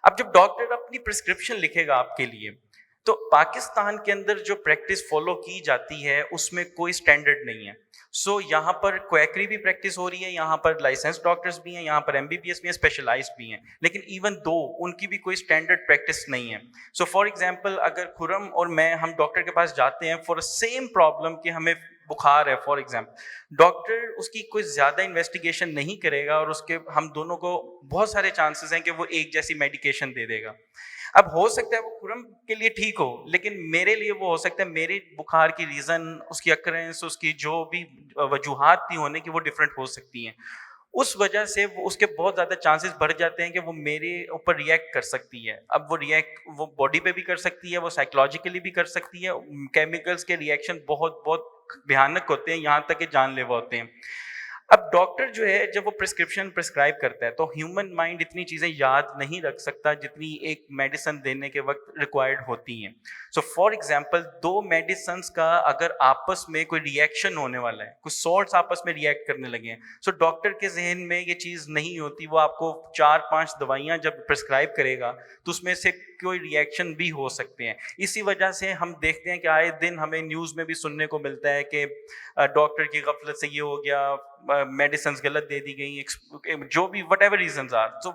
अब जब डॉक्टर अपनी प्रिस्क्रिप्शन लिखेगा आपके लिए, तो पाकिस्तान के अंदर जो प्रैक्टिस फॉलो की जाती है उसमें कोई स्टैंडर्ड नहीं है. सो यहाँ पर क्वैकरी भी प्रैक्टिस हो रही है, यहाँ पर लाइसेंस डॉक्टर्स भी हैं, यहाँ पर MBBS भी हैं, स्पेशलाइज्ड भी हैं, लेकिन इवन दो उनकी भी कोई स्टैंडर्ड प्रैक्टिस नहीं है. सो फॉर एग्जांपल अगर खुरम और मैं हम डॉक्टर के पास जाते हैं फॉर सेम प्रॉब्लम कि हमें बुखार है फॉर एग्जांपल, डॉक्टर उसकी कोई ज़्यादा इन्वेस्टिगेशन नहीं करेगा और उसके हम दोनों को बहुत सारे चांसेस हैं कि वो एक जैसी मेडिकेशन दे देगा. अब हो सकता है वो खुरम के लिए ठीक हो, लेकिन मेरे लिए वो हो सकता है मेरे बुखार की रीज़न, उसकी अकरेंस, उसकी जो भी वजूहात थी होने की वो डिफरेंट हो सकती हैं. اس وجہ سے وہ اس کے بہت زیادہ چانسز بڑھ جاتے ہیں کہ وہ میرے اوپر ریئیکٹ کر سکتی ہے. اب وہ باڈی پہ بھی کر سکتی ہے, وہ سائیکولوجیکلی بھی کر سکتی ہے. کیمیکلس کے ریئیکشن بہت بہت بھیانک ہوتے ہیں, یہاں تک کہ جان لیوا ہوتے ہیں. اب ڈاکٹر جو ہے جب وہ پرسکرپشن پرسکرائب کرتا ہے تو ہیومن مائنڈ اتنی چیزیں یاد نہیں رکھ سکتا جتنی ایک میڈیسن دینے کے وقت ریکوائرڈ ہوتی ہیں. سو فار ایگزامپل 2 میڈیسنس کا اگر آپس میں کوئی ریئیکشن ہونے والا ہے, کچھ سالٹس آپس میں ریئیکٹ کرنے لگے ہیں, سو ڈاکٹر کے ذہن میں یہ چیز نہیں ہوتی. وہ آپ کو 4-5 دوائیاں جب پرسکرائب کرے گا تو اس میں سے کوئی ریئیکشن بھی ہو سکتے ہیں. اسی وجہ سے ہم دیکھتے ہیں کہ آئے دن ہمیں نیوز میں بھی سننے کو ملتا ہے کہ ڈاکٹر کی غفلت سے یہ ہو گیا, میڈیسنز غلط دے دی گئی, جو بھی وٹ ایور ریزنز آر. تو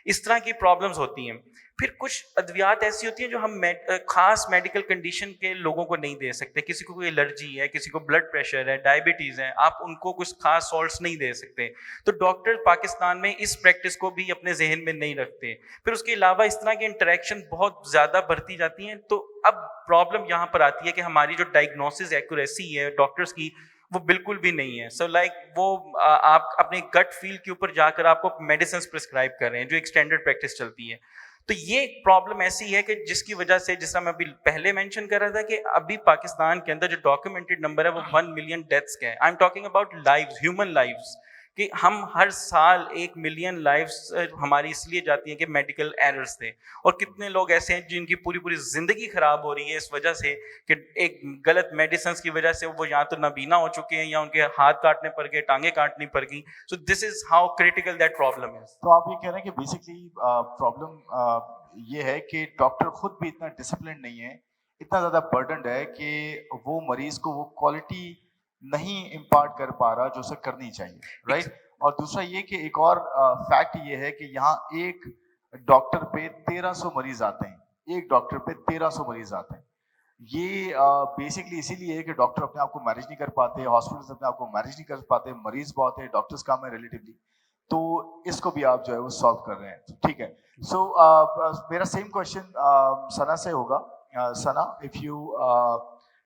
اس طرح کی پرابلمس ہوتی ہیں. پھر کچھ ادویات ایسی ہوتی ہیں جو ہم خاص میڈیکل کنڈیشن کے لوگوں کو نہیں دے سکتے. کسی کو کوئی الرجی ہے, کسی کو بلڈ پریشر ہے, ڈائبٹیز ہے, آپ ان کو کچھ خاص سالٹس نہیں دے سکتے. تو ڈاکٹر پاکستان میں اس پریکٹس کو بھی اپنے ذہن میں نہیں رکھتے. پھر اس کے علاوہ اس طرح کی انٹریکشن بہت زیادہ بڑھتی جاتی ہیں. تو اب پرابلم یہاں پر آتی ہے کہ ہماری جو ڈائگنوسس ایکوریسی ہے ڈاکٹرس کی وہ بالکل بھی نہیں ہے. سو لائک وہ آپ اپنے گٹ فیل کے اوپر جا کر آپ کو میڈیسنس پرسکرائب کر رہے ہیں جو ایک اسٹینڈرڈ پریکٹس چلتی ہے. تو یہ ایک پرابلم ایسی ہے کہ جس کی وجہ سے, جس طرح میں ابھی پہلے مینشن کر رہا تھا کہ ابھی پاکستان کے اندر جو ڈاکیومنٹڈ نمبر ہے وہ 1 ملین ڈیتھس کا ہے. I am talking about lives, human lives, کہ ہم ہر سال 1 ملین لائفز ہماری اس لیے جاتی ہیں کہ میڈیکل ایررز تھے. اور کتنے لوگ ایسے ہیں جن کی پوری پوری زندگی خراب ہو رہی ہے اس وجہ سے کہ ایک غلط میڈیسنس کی وجہ سے وہ یا تو نابینا ہو چکے ہیں یا ان کے ہاتھ کاٹنے پڑ گئے, ٹانگیں کاٹنی پڑ گئی. So this is how critical that problem is. تو آپ یہ کہہ رہے ہیں کہ بیسکلی پرابلم یہ ہے کہ ڈاکٹر خود بھی اتنا ڈسپلن نہیں ہے, اتنا زیادہ برڈنڈ ہے کہ وہ مریض کو وہ کوالٹی نہیں امپارٹ کر پا رہا جو اسے کرنی چاہیے, رائٹ. اور دوسرا یہ کہ ایک اور فیکٹ یہ ہے کہ یہاں ایک ڈاکٹر پہ 1300 مریض آتے ہیں, ایک ڈاکٹر پہ 1300 مریض آتے ہیں. یہ بیسکلی اسی لیے ہے کہ ڈاکٹر اپنے آپ کو مینیج نہیں کر پاتے, ہاسپٹلس اپنے آپ کو مینیج نہیں کر پاتے, مریض بہت ہے, ڈاکٹرس کام ہے ریلیٹیولی. تو اس کو بھی آپ جو ہے وہ سالو کر رہے ہیں, ٹھیک ہے. سو میرا سیم کوشچن ثنا سے ہوگا. Sana, if you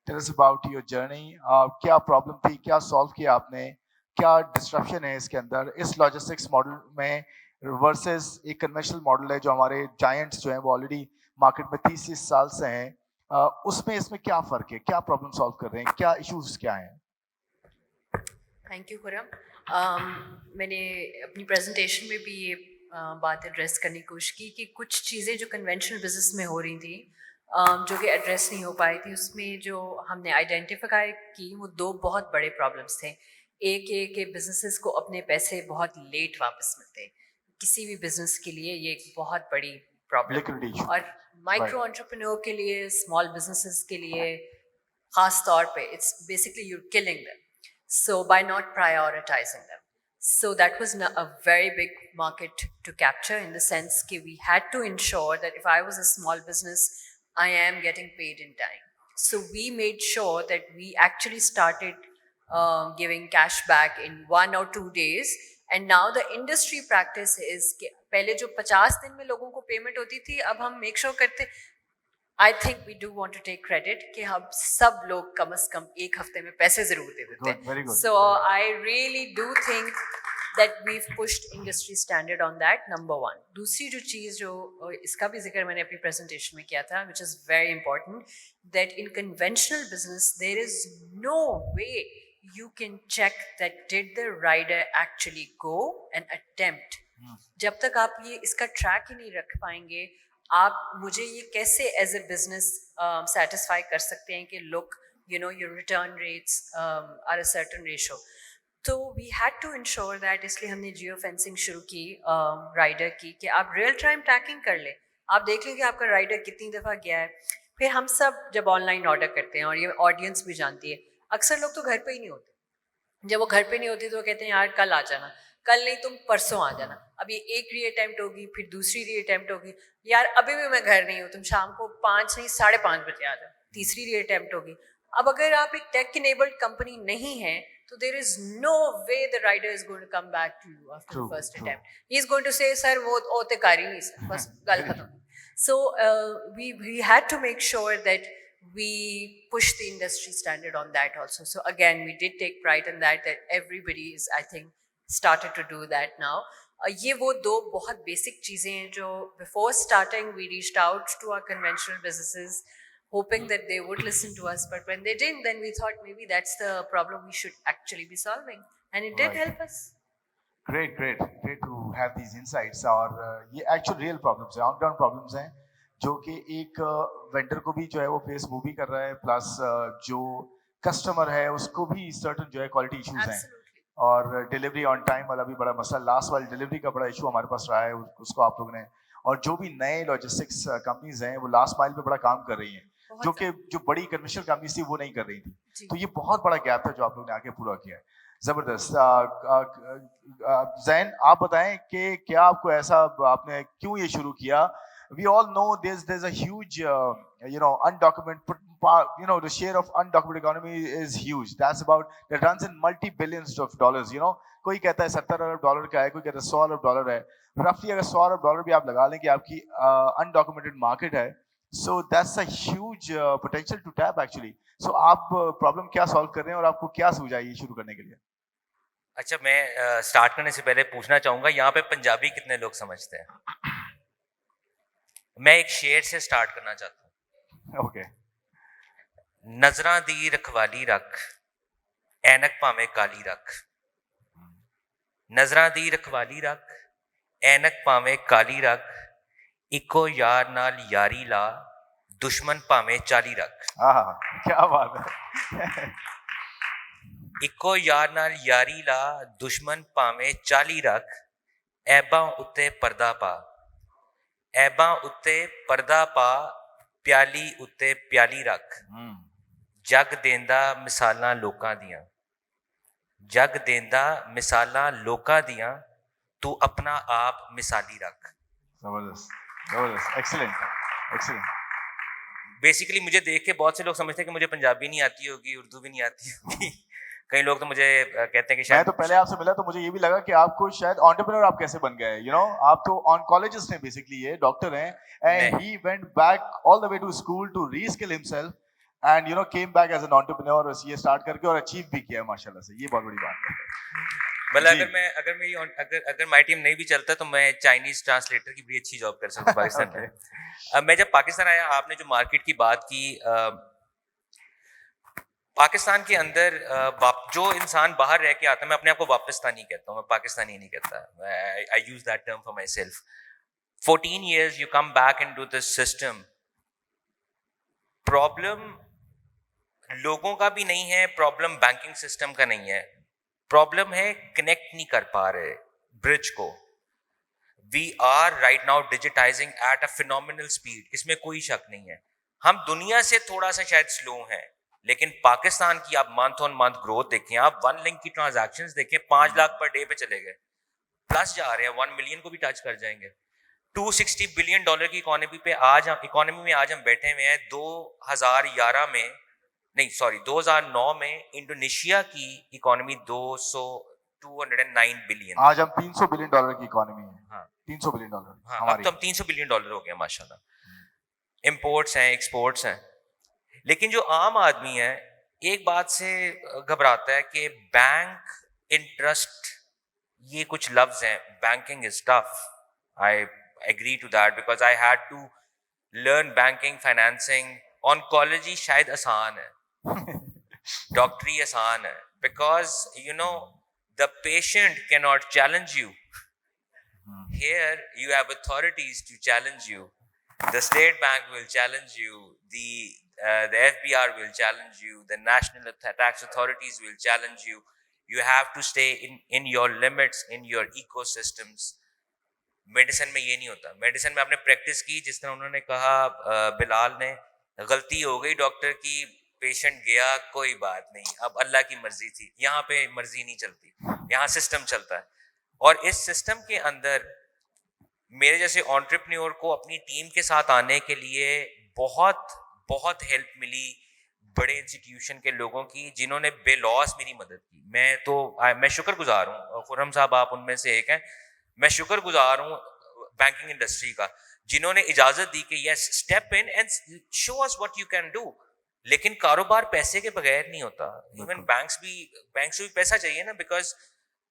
tell us about your journey, کیا پرابلم تھی, کیا سالو کیا آپ نے, کیا ڈسٹرپشن ہے اس کے اندر, اس لاجسٹکس ماڈل میں ورسز ایک کنونشنل ماڈل ہے جو ہمارے جائنٹس جو ہیں وہ آلریڈی مارکیٹ میں 30 سال سے ہیں, اس میں کیا فرق ہے, کیا پرابلم سالو کر رہے ہیں, کیا ایشوز کیا ہیں؟ تھینک یو خرم. میں نے اپنی پریزنٹیشن میں بھی یہ بات ایڈریس کرنے کی کوشش کی کہ کچھ چیزیں جو کنونشنل بزنس میں ہو رہی تھیں جو کہ ایڈریس نہیں ہو پائی تھی, اس میں جو ہم نے آئیڈینٹیفائی کی وہ 2 بہت بڑے پرابلمس تھے. ایک یہ کہ بزنسز کو اپنے پیسے بہت لیٹ واپس ملتے ہیں. کسی بھی بزنس کے لیے یہ ایک بہت بڑی پرابلم, اور مائکرو انٹرپرینور کے لیے, اسمال بزنسز کے لیے خاص طور پہ it's basically you killing them. So by not prioritizing them. So that was a very big market to capture, in the sense that we had to ensure that if I was a small business, I am getting paid in time. So we made sure that we actually started giving cash back in 1 or 2 days. And now the industry practice is کہ پہلے جو 50 دن میں لوگوں کو payment ہوتی تھی, اب ہم میک شور کرتے. I think we do want to take credit کہ ہم سب لوگ کم از کم 1 ہفتے میں پیسے ضرور دے دیتے ہیں. So I really do think that we've pushed industry standard on that, number 1. دوسری جو چیز جو اس کا بھی ذکر میں نے اپنی پریزنٹیشن میں کیا تھا, which is very important, that in conventional business there is no way you can check that did the rider actually go and attempt. جب تک آپ یہ اس کا ٹریک ہی نہیں رکھ پائیں گے, آپ مجھے یہ کیسے ایز اے بزنس سیٹسفائی کر سکتے ہیں کہ look you know your return rates are a certain ratio. تو we had to ensure that, اس لیے ہم نے جیو فینسنگ شروع کی رائڈر کی, کہ آپ ریئل ٹائم ٹریکنگ کر لیں, آپ دیکھ لیں کہ آپ کا رائڈر کتنی دفعہ گیا ہے. پھر ہم سب جب آن لائن آرڈر کرتے ہیں, اور یہ آڈینس بھی جانتی ہے, اکثر لوگ تو گھر پہ ہی نہیں ہوتے. جب وہ گھر پہ نہیں ہوتے تو وہ کہتے ہیں یار کل آ جانا, کل نہیں تم پرسوں آ جانا. اب یہ ایک ری اٹیمپٹ ہوگی, پھر دوسری ری اٹیمپٹ ہوگی, یار ابھی بھی میں گھر نہیں ہوں, تم شام کو 5 نہیں 5:30 بجے آ جاؤ, تیسری ری اٹیمپٹ ہوگی. اب اگر آپ ایک ٹیک انیبلڈ کمپنی نہیں ہیں تو there is no way the rider is going to come back to you after the first attempt. He is going to say sir وہ اوتے کاری نہیں سر, بس گل ختم. So we had to make sure that we push the industry standard on that also. So again, we did take pride in that everybody is, I think, started to do that now. یہ وہ دو بہت basic چیزیں ہیں جو before starting we reached out to our conventional businesses hoping that they would listen to us, but when they didn't, then we thought maybe that's the problem we should actually be solving, and it did help us. Great to have these insights. اور یہ actual real problems ہیں, on ground problems ہیں جو کہ ایک vendor کو بھی جو ہے وہ فیس وہ بھی کر رہا ہے, پلس جو کسٹمر ہے اس کو بھی سرٹن جو ہے کوالٹی ایشوز ہیں, اور ڈلیوری آن ٹائم والا بھی بڑا مسئلہ, لاسٹ والی ڈلیوری کا بڑا ایشو ہمارے پاس رہا ہے, اس کو آپ لوگوں نے, اور جو بھی نئے لاجسٹکس کمپنیز ہیں وہ لاسٹ مائل پہ بڑا کام کر رہی ہیں جو کہ جو بڑی کنوینشنل کمپنیز تھی وہ نہیں کر رہی تھی, تو یہ بہت بڑا گیپ تھا جو آپ لوگوں نے آگے پورا کیا ہے. زبردست. زین آپ بتائیں کہ کیا آپ کو ایسا, آپ نے کیوں یہ شروع کیا؟ We all know there's a huge undocumented, the share of undocumented economy is huge. That's about, that runs in multi-billions of dollars. کوئی کہتا ہے $70 ارب کا ہے, کوئی کہتا ہے $100 ارب ہے. رفلی اگر $100 ارب بھی آپ لگا لیں کہ آپ کی undocumented market ہے, so that's a huge potential to tap actually. So آپ پرابلم کیا سالو کر رہے ہیں اور آپ کو کیا سوچا یہ شروع کرنے کے لیے؟ اچھا, میں اسٹارٹ کرنے سے پہلے پوچھنا چاہوں گا یہاں پہ پنجابی کتنے لوگ سمجھتے ہیں؟ میں ایک شعر سے سٹارٹ کرنا چاہتا ہوں. اوکے. نظراں دی رکھوالی رکھ, اینک پاویں کالی رکھ. نظراں دی رکھوالی رکھ, اینک پاویں کالی رکھ. اکو یار نال یاری لا, دشمن پاویں 40 رکھ. کیا بات ہے. اکو یار نال یاری لا, دشمن پاویں 40 رکھ. ایباں اتے پردہ پا, ایباں اتے پردہ پا, پیالی اتے پیالی رکھ. جگ دیندا مثالاں لوکاں دیاں, جگ دیندا مثالاں لوکاں دیاں, تو اپنا آپ مثالی رکھ. زبردست زبردست, ایکسلنٹ ایکسلنٹ. بیسیکلی مجھے دیکھ کے بہت سے لوگ سمجھتے ہیں کہ مجھے پنجابی نہیں آتی ہوگی, اردو بھی نہیں آتی ہوگی. کئی لوگ تو مجھے کہتے ہیں کہ شاید, میں تو پہلے آپ سے ملا تو مجھے یہ بھی لگا کہ آپ کو شاید انٹرپرینور آپ کیسے بن گئے. آپ تو آن کالجز ہیں بیسکلی, یہ ڈاکٹر ہیں, and he went back all the way to school to reskill himself and came back as an entrepreneur, یہ اسٹارٹ کر کے اور اچیو بھی کیا ماشاءاللہ سے. یہ بہت بڑی بات ہے. بلکہ اگر مائی ٹیم نہیں بھی چلتا تو میں چائنیز ٹرانسلیٹر کی بھی اچھی جاب کر سکتا ہوں پاکستان میں. میں جب پاکستان آیا, آپ نے جو مارکیٹ کی بات کی, پاکستان کے اندر جو انسان باہر رہ کے آتا ہے, میں اپنے آپ کو واپستانی کہتا ہوں, میں پاکستانی نہیں کہتا. I use that term for myself. 14 years you come back into the system. Problem لوگوں کا بھی نہیں ہے, پرابلم بینکنگ سسٹم کا نہیں ہے, پرابلم ہے کنیکٹ نہیں کر پا رہے برج کو. We are right now digitizing at a phenomenal speed, اس میں کوئی شک نہیں ہے. ہم دنیا سے تھوڑا سا شاید سلو ہیں, لیکن پاکستان کی آپ منتھ آن منتھ گروتھ دیکھیں, آپ 1 لنک کی ٹرانزیکشنز دیکھیں, 5 لاکھ پر ڈے پہ چلے گئے, پلس جا رہے ہیں, 1 ملین کو بھی ٹچ کر جائیں گے. $260 بلین کی اکانومی پہ آج ہم بیٹھے ہوئے ہیں. 2011 میں نہیں 2009 میں انڈونیشیا کی اکانومی 209 بلین, آج ہم $300 بلین کی اکانومی ہیں. ہاں, $300 بلین. ہاں, اب تو ہم $300 بلین ہو گئے ماشاء اللہ. امپورٹس ہیں, ایکسپورٹس ہیں. لیکن جو عام آدمی ہے ایک بات سے گھبراتا ہے کہ بینک انٹرسٹ, یہ کچھ لفظ ہیں, banking is tough. I agree to that because I had to learn banking, financing. Oncology شاید آسان ہے, ڈاکٹری آسان ہے, because the patient cannot challenge you. Here you have authorities to challenge you. The State Bank will challenge you, the FBR will challenge you, the National Tax Authorities will challenge you. You have to stay in your limits, in your ecosystems. Medicine میں یہ نہیں ہوتا. Medicine میں آپ نے practice کی, جس طرح انہوں نے کہا بلال نے, غلطی ہو گئی ڈاکٹر کی, پیشنٹ گیا, کوئی بات نہیں, اب اللہ کی مرضی تھی. یہاں پہ مرضی نہیں چلتی, یہاں سسٹم چلتا ہے. اور اس سسٹم کے اندر میرے جیسے انٹرپرینور کو اپنی ٹیم کے ساتھ آنے کے لیے بہت ہیلپ ملی بڑے انسٹیٹیوشن کے لوگوں کی, جنہوں نے بے لوس میری مدد کی. میں شکر گزار ہوں, خرم صاحب آپ ان میں سے ایک ہیں. میں شکر گزار ہوں بینکنگ انڈسٹری کا, جنہوں نے اجازت دی کہ yes step in and show us what you can do. لیکن کاروبار پیسے کے بغیر نہیں ہوتا. ایون بینکس سے بھی پیسہ چاہیے نا, بیکاز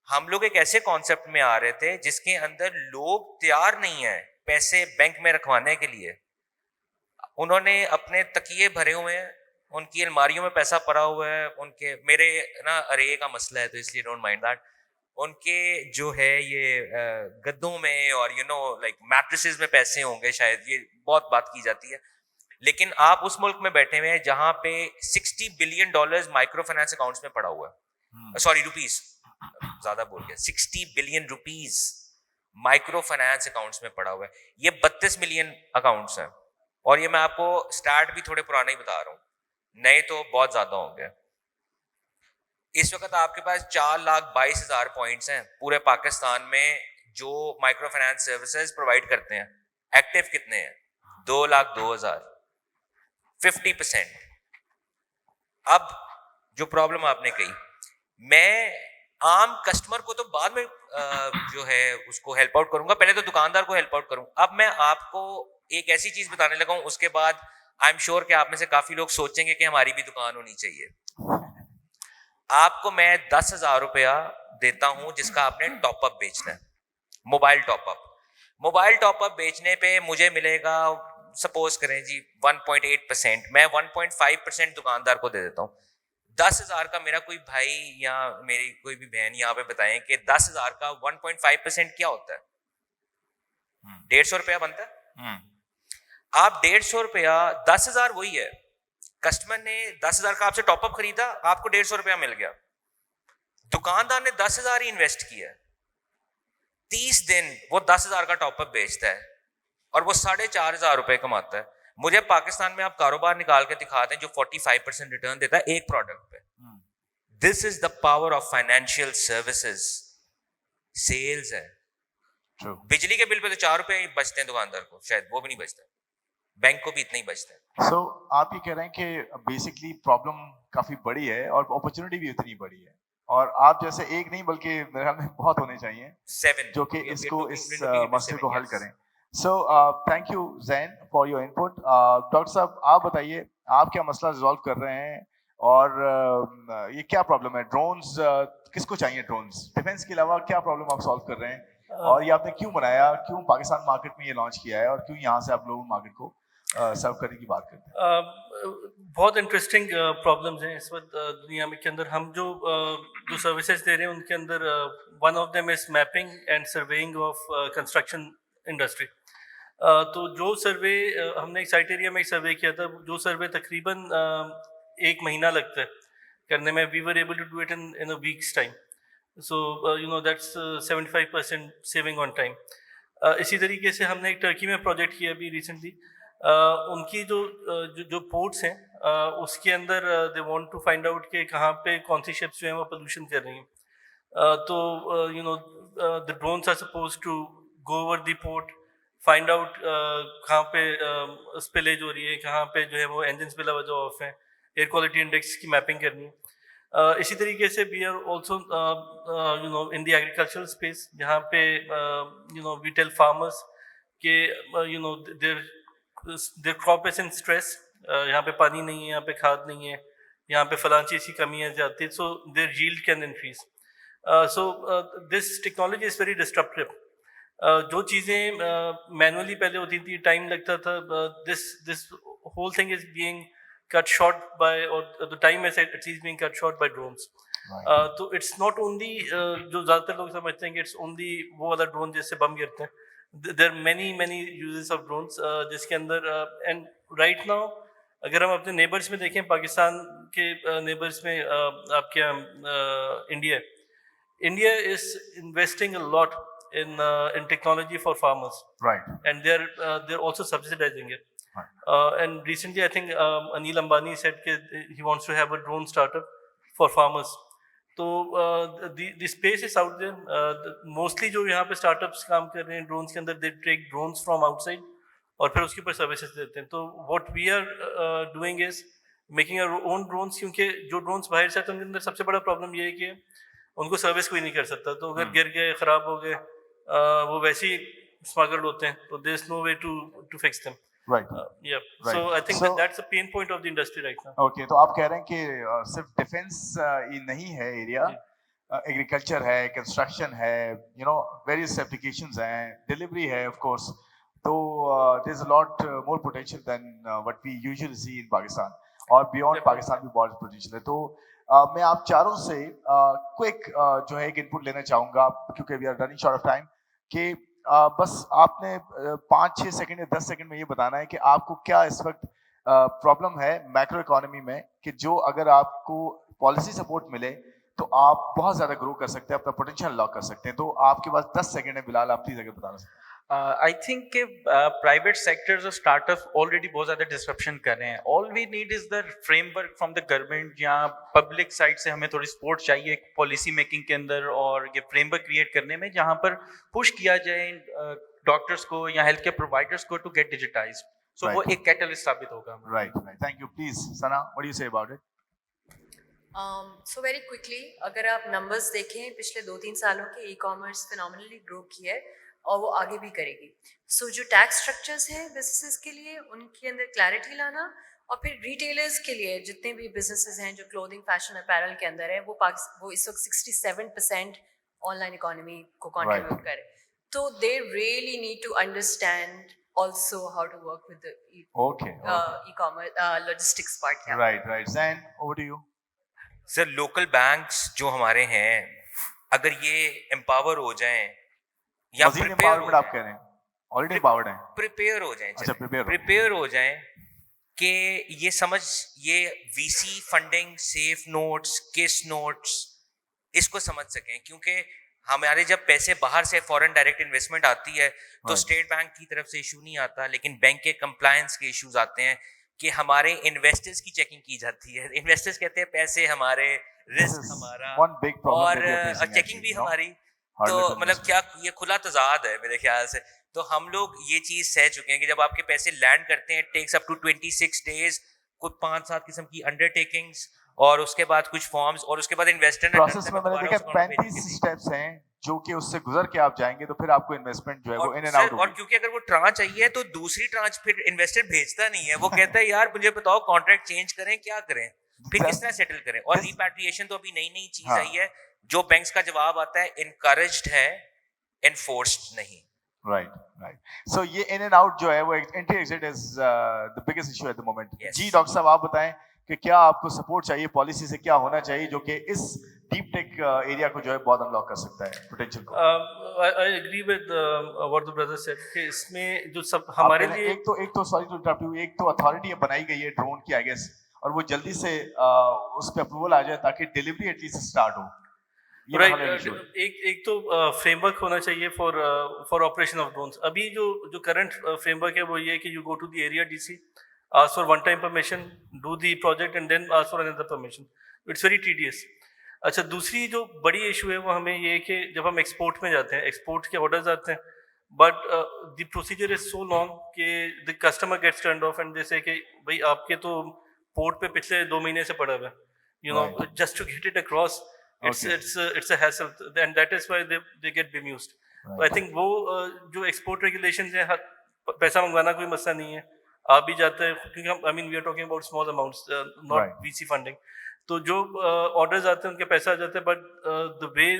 ہم لوگ ایک ایسے کانسیپٹ میں آ رہے تھے جس کے اندر لوگ تیار نہیں ہیں پیسے بینک میں رکھوانے کے لیے. انہوں نے اپنے تکیے بھرے ہوئے ہیں, ان کی الماریوں میں پیسہ پڑا ہوا ہے, ان کے میرے نا ارے کا مسئلہ ہے تو اس لیے ڈونٹ مائنڈ دیٹ, ان کے جو ہے یہ گدوں میں اور لائک میٹریسز میں پیسے ہوں گے شاید, یہ بہت بات کی جاتی ہے. لیکن آپ اس ملک میں بیٹھے ہوئے ہیں جہاں پہ $60 بلین مائکرو فائنانس اکاؤنٹس میں پڑا ہوا ہے, سوری روپیز, زیادہ بول گیا, $60 بلین مائکرو فائنانس اکاؤنٹس میں پڑا ہوا ہے. یہ 32 ملین اکاؤنٹس ہیں, اور یہ میں آپ کو اسٹارٹ بھی تھوڑے پرانے ہی بتا رہا ہوں, نئے تو بہت زیادہ ہوں گے. اس وقت آپ کے پاس 4,22,000 پوائنٹس ہیں پورے پاکستان میں جو مائکرو فائنانس سروسز پرووائڈ کرتے ہیں. ایکٹیو کتنے ہیں؟ 2,02,000, 50%. اب جو پرابلم آپ نے کہی, میں عام کسٹمر کو تو بعد میں جو ہے اس کو ہیلپ آؤٹ کروں گا, پہلے تو دکاندار کو ہیلپ آؤٹ کروں. اب میں آپ کو ایک ایسی چیز بتانے لگا ہوں, اس کے بعد آئی ایم شیور کہ آپ میں سے کافی لوگ سوچیں گے کہ ہماری بھی دکان ہونی چاہیے. آپ کو میں 10,000 روپیہ دیتا ہوں جس کا آپ نے ٹاپ اپ بیچنا ہے, mobile top up. Mobile top up بیچنے پہ مجھے ملے گا سپوز کریں جی 1.8%, میں 1.5% دکاندار کو دے دیتا ہوں. 10,000 کا میرا کوئی بھائی یا میری کوئی بھی بہن یہاں پہ بتائیں کہ 10,000 کا 1.5% کیا ہوتا ہے؟ 150 روپیہ بنتا ہے. آپ 150 روپیہ, 10,000 وہی ہے, کسٹمر نے 10,000 کا آپ سے ٹاپ اپ خریدا, آپ کو 150 روپیہ مل گیا. دکاندار نے 10,000 ہی انویسٹ کیا, 30 دن وہ 10,000 کا ٹاپ اپ بیچتا ہے اور وہ 4,500 روپے کماتا ہے. مجھے پاکستان میں آپ کاروبار نکال کے دکھا دیں جو 45% ریٹرن دیتا ہے ایک پروڈکٹ پہ. This is the power of financial services. Sales ہے. بجلی کے بل پہ تو 4 روپے ہی بچتے ہیں دکاندار کو, شاید وہ بھی نہیں بچتا, بینک کو بھی اتنا ہی بچتا ہے. سو آپ یہ کہہ رہے ہیں کہ بیسکلی پرابلم کافی بڑی ہے اور اپرچونٹی بھی اتنی بڑی ہے, اور آپ جیسے ایک نہیں بلکہ میرے خیال میں بہت ہونے چاہیے 7 جو کہ اس مسئلے کو حل کریں. So thank you Zain for your input. Doctor صاحب آپ بتائیے آپ کیا مسئلہ ریزالو کر رہے ہیں, اور یہ کیا پرابلم ہے؟ ڈرونز کس کو چاہیے؟ ڈرونز ڈیفینس کے علاوہ کیا پرابلم آپ سالو کر رہے ہیں, اور یہ آپ نے کیوں بنایا, کیوں پاکستان مارکیٹ میں یہ لانچ کیا ہے, اور کیوں یہاں سے آپ لوگ مارکیٹ کو سرو کرنے کی بات کرتے ہیں؟ بہت انٹرسٹنگ پرابلمز ہیں اس وقت دنیا میں کے اندر. ہم جو سروسز دے رہے ہیں ان کے اندر one of them is mapping and surveying of construction industry. تو جو سروے ہم نے ایک سائٹ ایریا میں ایک سروے کیا تھا, جو سروے تقریباً 1 مہینہ لگتا ہے کرنے میں, we were able to do it in a week's time. So that's 75% saving on time. اسی طریقے سے ہم نے ایک ٹرکی میں پروجیکٹ کیا ابھی ریسنٹلی. ان کی جو پورٹس ہیں اس کے اندر they want to find out کہ کہاں پہ کون سی شپس جو ہیں وہ پولوشن کر رہی ہیں. تو the drones are supposed to go over the port, find out کہاں پہ اسپلیج ہو رہی ہے, کہاں پہ جو ہے وہ انجنس بلا وجہ آف ہیں, ایئر کوالٹی انڈیکس کی میپنگ کرنی ہے. اسی طریقے سے we are also in the agricultural space, جہاں پہ وی ٹیل فارمرس کہ their crop is in stress, یہاں پہ پانی نہیں ہے, یہاں پہ کھاد نہیں ہے, یہاں پہ فلاں چیز کی کمی ہے جاتی ہے, so their yield can increase. So this technology is very disruptive. جو چیزیں مینولی پہلے ہوتی تھی, ٹائم لگتا تھا, this whole thing is being cut short by, or the time is at least being cut short by drones. تو it's not only جو زیادہ تر لوگ سمجھتے ہیں کہ it's only وہ والا ڈرون جس سے بم گرتے ہیں. There are many uses of drones جس کے اندر, and right now اگر ہم اپنے نیبرس میں دیکھیں, پاکستان کے نیبرس میں آپ کے India is investing a lot in technology for farmers, right, and they're also subsidizing it. And recently I think Anil Ambani said that he wants to have a drone startup for farmers. تو the space is out there. Mostly جو یہاں پہ start ups کام کر رہے ہیں drones کے اندر, they take drones from outside اور پھر اس کے اوپر سروسز دیتے ہیں. تو what we are doing is making our own drones, کیونکہ جو ڈرونس باہر سے آتے ہیں ان کے اندر سب سے بڑا پرابلم یہ ہے کہ ان کو سروس کوئی نہیں کر سکتا. تو اگر گر گئے, خراب ہو گئے, وہ ویسے ہی اسمگلڈ ہوتے ہیں, تو there is no way to fix them. Right. Yeah. Right. So I think that's a pain point of the industry right now. Okay, تو آپ کہہ رہے ہیں کہ صرف ڈیفینس ہی نہیں ہے ایریا, ایگریکلچر ہے, کنسٹرکشن ہے, ویریس اپلیکیشنز ہیں, ڈلیوری ہے آف کورس. تو there is a lot more potential than what we usually see in Pakistan, اور بیونڈ پاکستان بھی بہت پوٹینشیل ہے. تو میں آپ چاروں سے کوئک جو ہے ایک ان پٹ لینا چاہوں گا, کیونکہ we are running short of time, کہ بس آپ نے 5-6 سیکنڈ یا 10 سیکنڈ میں یہ بتانا ہے کہ آپ کو کیا اس وقت پرابلم ہے میکرو اکانومی میں, کہ جو اگر آپ کو پالیسی سپورٹ ملے تو آپ بہت زیادہ گرو کر سکتے ہیں, اپنا پوٹینشیل لاک کر سکتے ہیں. تو آپ کے پاس 10 سیکنڈ ہے بلال, آپ پلیز اگر بتانا سکتے ہیں. آئی تھنک کہ پرائیویٹ سیکٹرز اور اسٹارٹ اپ آلریڈی بہت زیادہ ڈسرپشن کر رہے ہیں. All we need is the framework from the government, یا پبلک سائڈ سے ہمیں تھوڑی سپورٹ چاہیے پالیسی میکنگ کے اندر, اور یہ فریم ورک کریٹ کرنے میں جہاں پر پش کیا جائے ڈاکٹرس کو یا ہیلتھ کیئر پرووائڈرس کو ٹو گیٹ ڈیجیٹائز. سو وہ ایک کیٹلسٹ ثابت ہوگا. Right, thank you. پلیز سنا, what do you say about it? So very quickly اگر آپ نمبرز دیکھیں پچھلے 2-3 سالوں کے ای کامرس فینومنلی گرو کی ہے, اور وہ آگے بھی کرے گی. سو جو ٹیکس اسٹرکچرز ہیں بزنسز کے لیے, ان کے اندر کلیئرٹی لانا, اور پھر ریٹیلرز کے لیے جتنے بھی بزنسز ہیں جو کلودنگ فیشن اپیرل کے اندر ہیں, وہ اس وقت 67% آن لائن اکانومی کو کنٹریبیوٹ کرے. تو they really need to understand also how to work with the e-commerce logistics part. Right. Zain, over to you. Sir local banks جو ہمارے ہیں اگر یہ امپاور ہو جائیں یا پریپیئر ہو جائیں کہ یہ سمجھ, یہ وی سی فنڈنگ, سیف نوٹس, کس نوٹس, اس کو سمجھ سکیں. کیونکہ ہمارے جب پیسے باہر سے فورن ڈائریکٹ انویسٹمنٹ آتی ہے تو اسٹیٹ بینک کی طرف سے ایشو نہیں آتا, لیکن بینک کے کمپلائنس کے ایشوز آتے ہیں کہ ہمارے انویسٹرز کی چیکنگ کی جاتی ہے. انویسٹرز کہتے ہیں پیسے ہمارے, رسک ہمارا, اور چیکنگ بھی ہماری. تو مطلب کیا یہ کھلا تضاد ہے میرے خیال سے. تو ہم لوگ یہ چیز سہ چکے ہیں کہ جب آپ کے پیسے لینڈ کرتے ہیں, ٹیکس اپ ٹو 26 days, کچھ 5-7 قسم کی انڈر ٹیکنگس, اور اس کے بعد کچھ فارمز, اور اس کے بعد انویسٹر نے پروسیس میں نے دیکھا 35 سٹیپس ہیں جو کہ اس سے گزر کے آپ جائیں گے تو پھر آپ کو انویسٹمنٹ جو ہے وہ ان اینڈ آؤٹ ہوگی. اور کیونکہ اگر وہ ٹرانچ چاہیے تو دوسری ٹرانچ پھر انویسٹر بھیجتا نہیں ہے, وہ کہتا ہے یار مجھے بتاؤ کانٹریکٹ چینج کریں, کیا کریں, پھر کس طرح سیٹل کریں. اور ریپیٹریشن تو ابھی نئی چیز آئی ہے, جو بینکس کا جواب آتا ہے انکریجڈ ہے, انفورسڈ نہیں. رائٹ. سو یہ ان اینڈ آؤٹ جو ہے وہ entry exit is the biggest issue at the moment. جی ڈاکٹر صاحب آپ بتائیں کہ کیا آپ کو سپورٹ چاہیے, پالیسی سے کیا ہونا چاہیے جو کہ اس ڈیپ ٹیک ایریا کو جو ہے بہت انلاک کر سکتا ہے پوٹینشیل کو. I agree with what the brother said کہ اس میں جو سب ہمارے لیے ایک تو سوری ٹو انٹرپٹ یو, ایک تو اتھارٹی بنائی گئی ہے ڈرون کی آئی گیس, اور وہ جلدی سے اس پہ اپروول آ جائے تاکہ ڈیلیوری ایٹ لیسٹ اسٹارٹ ہو. ایک تو فریم ورک ہونا چاہیے فار آپریشن آف ڈرونس. ابھی جو کرنٹ فریم ورک ہے وہ یہ ہے کہ you go to the area D C, ask for one time permission, do the project and then ask for another permission. It's very tedious. اچھا, دوسری جو بڑی ایشو ہے وہ ہمیں یہ ہے کہ جب ہم ایکسپورٹ میں جاتے ہیں, ایکسپورٹ کے آرڈرز آتے ہیں, but the procedure is so long کہ the customer gets turned off and جیسے کہ بھائی آپ کے تو پورٹ پہ پچھلے 2 مہینے سے پڑا ہوا ہے, you know, just to get it across it's a hassle, and that is why they get bemused. So I think وہ جو ایکسپورٹ ریگولیشنز ہیں, پیسہ منگوانا کوئی مسئلہ نہیں ہے, آپ بھی جاتے ہیں, کیونکہ ہم I mean we are talking about small amounts, not VC funding. تو جو آرڈرز آتے ہیں ان کے پیسہ آ جاتے ہیں, but the way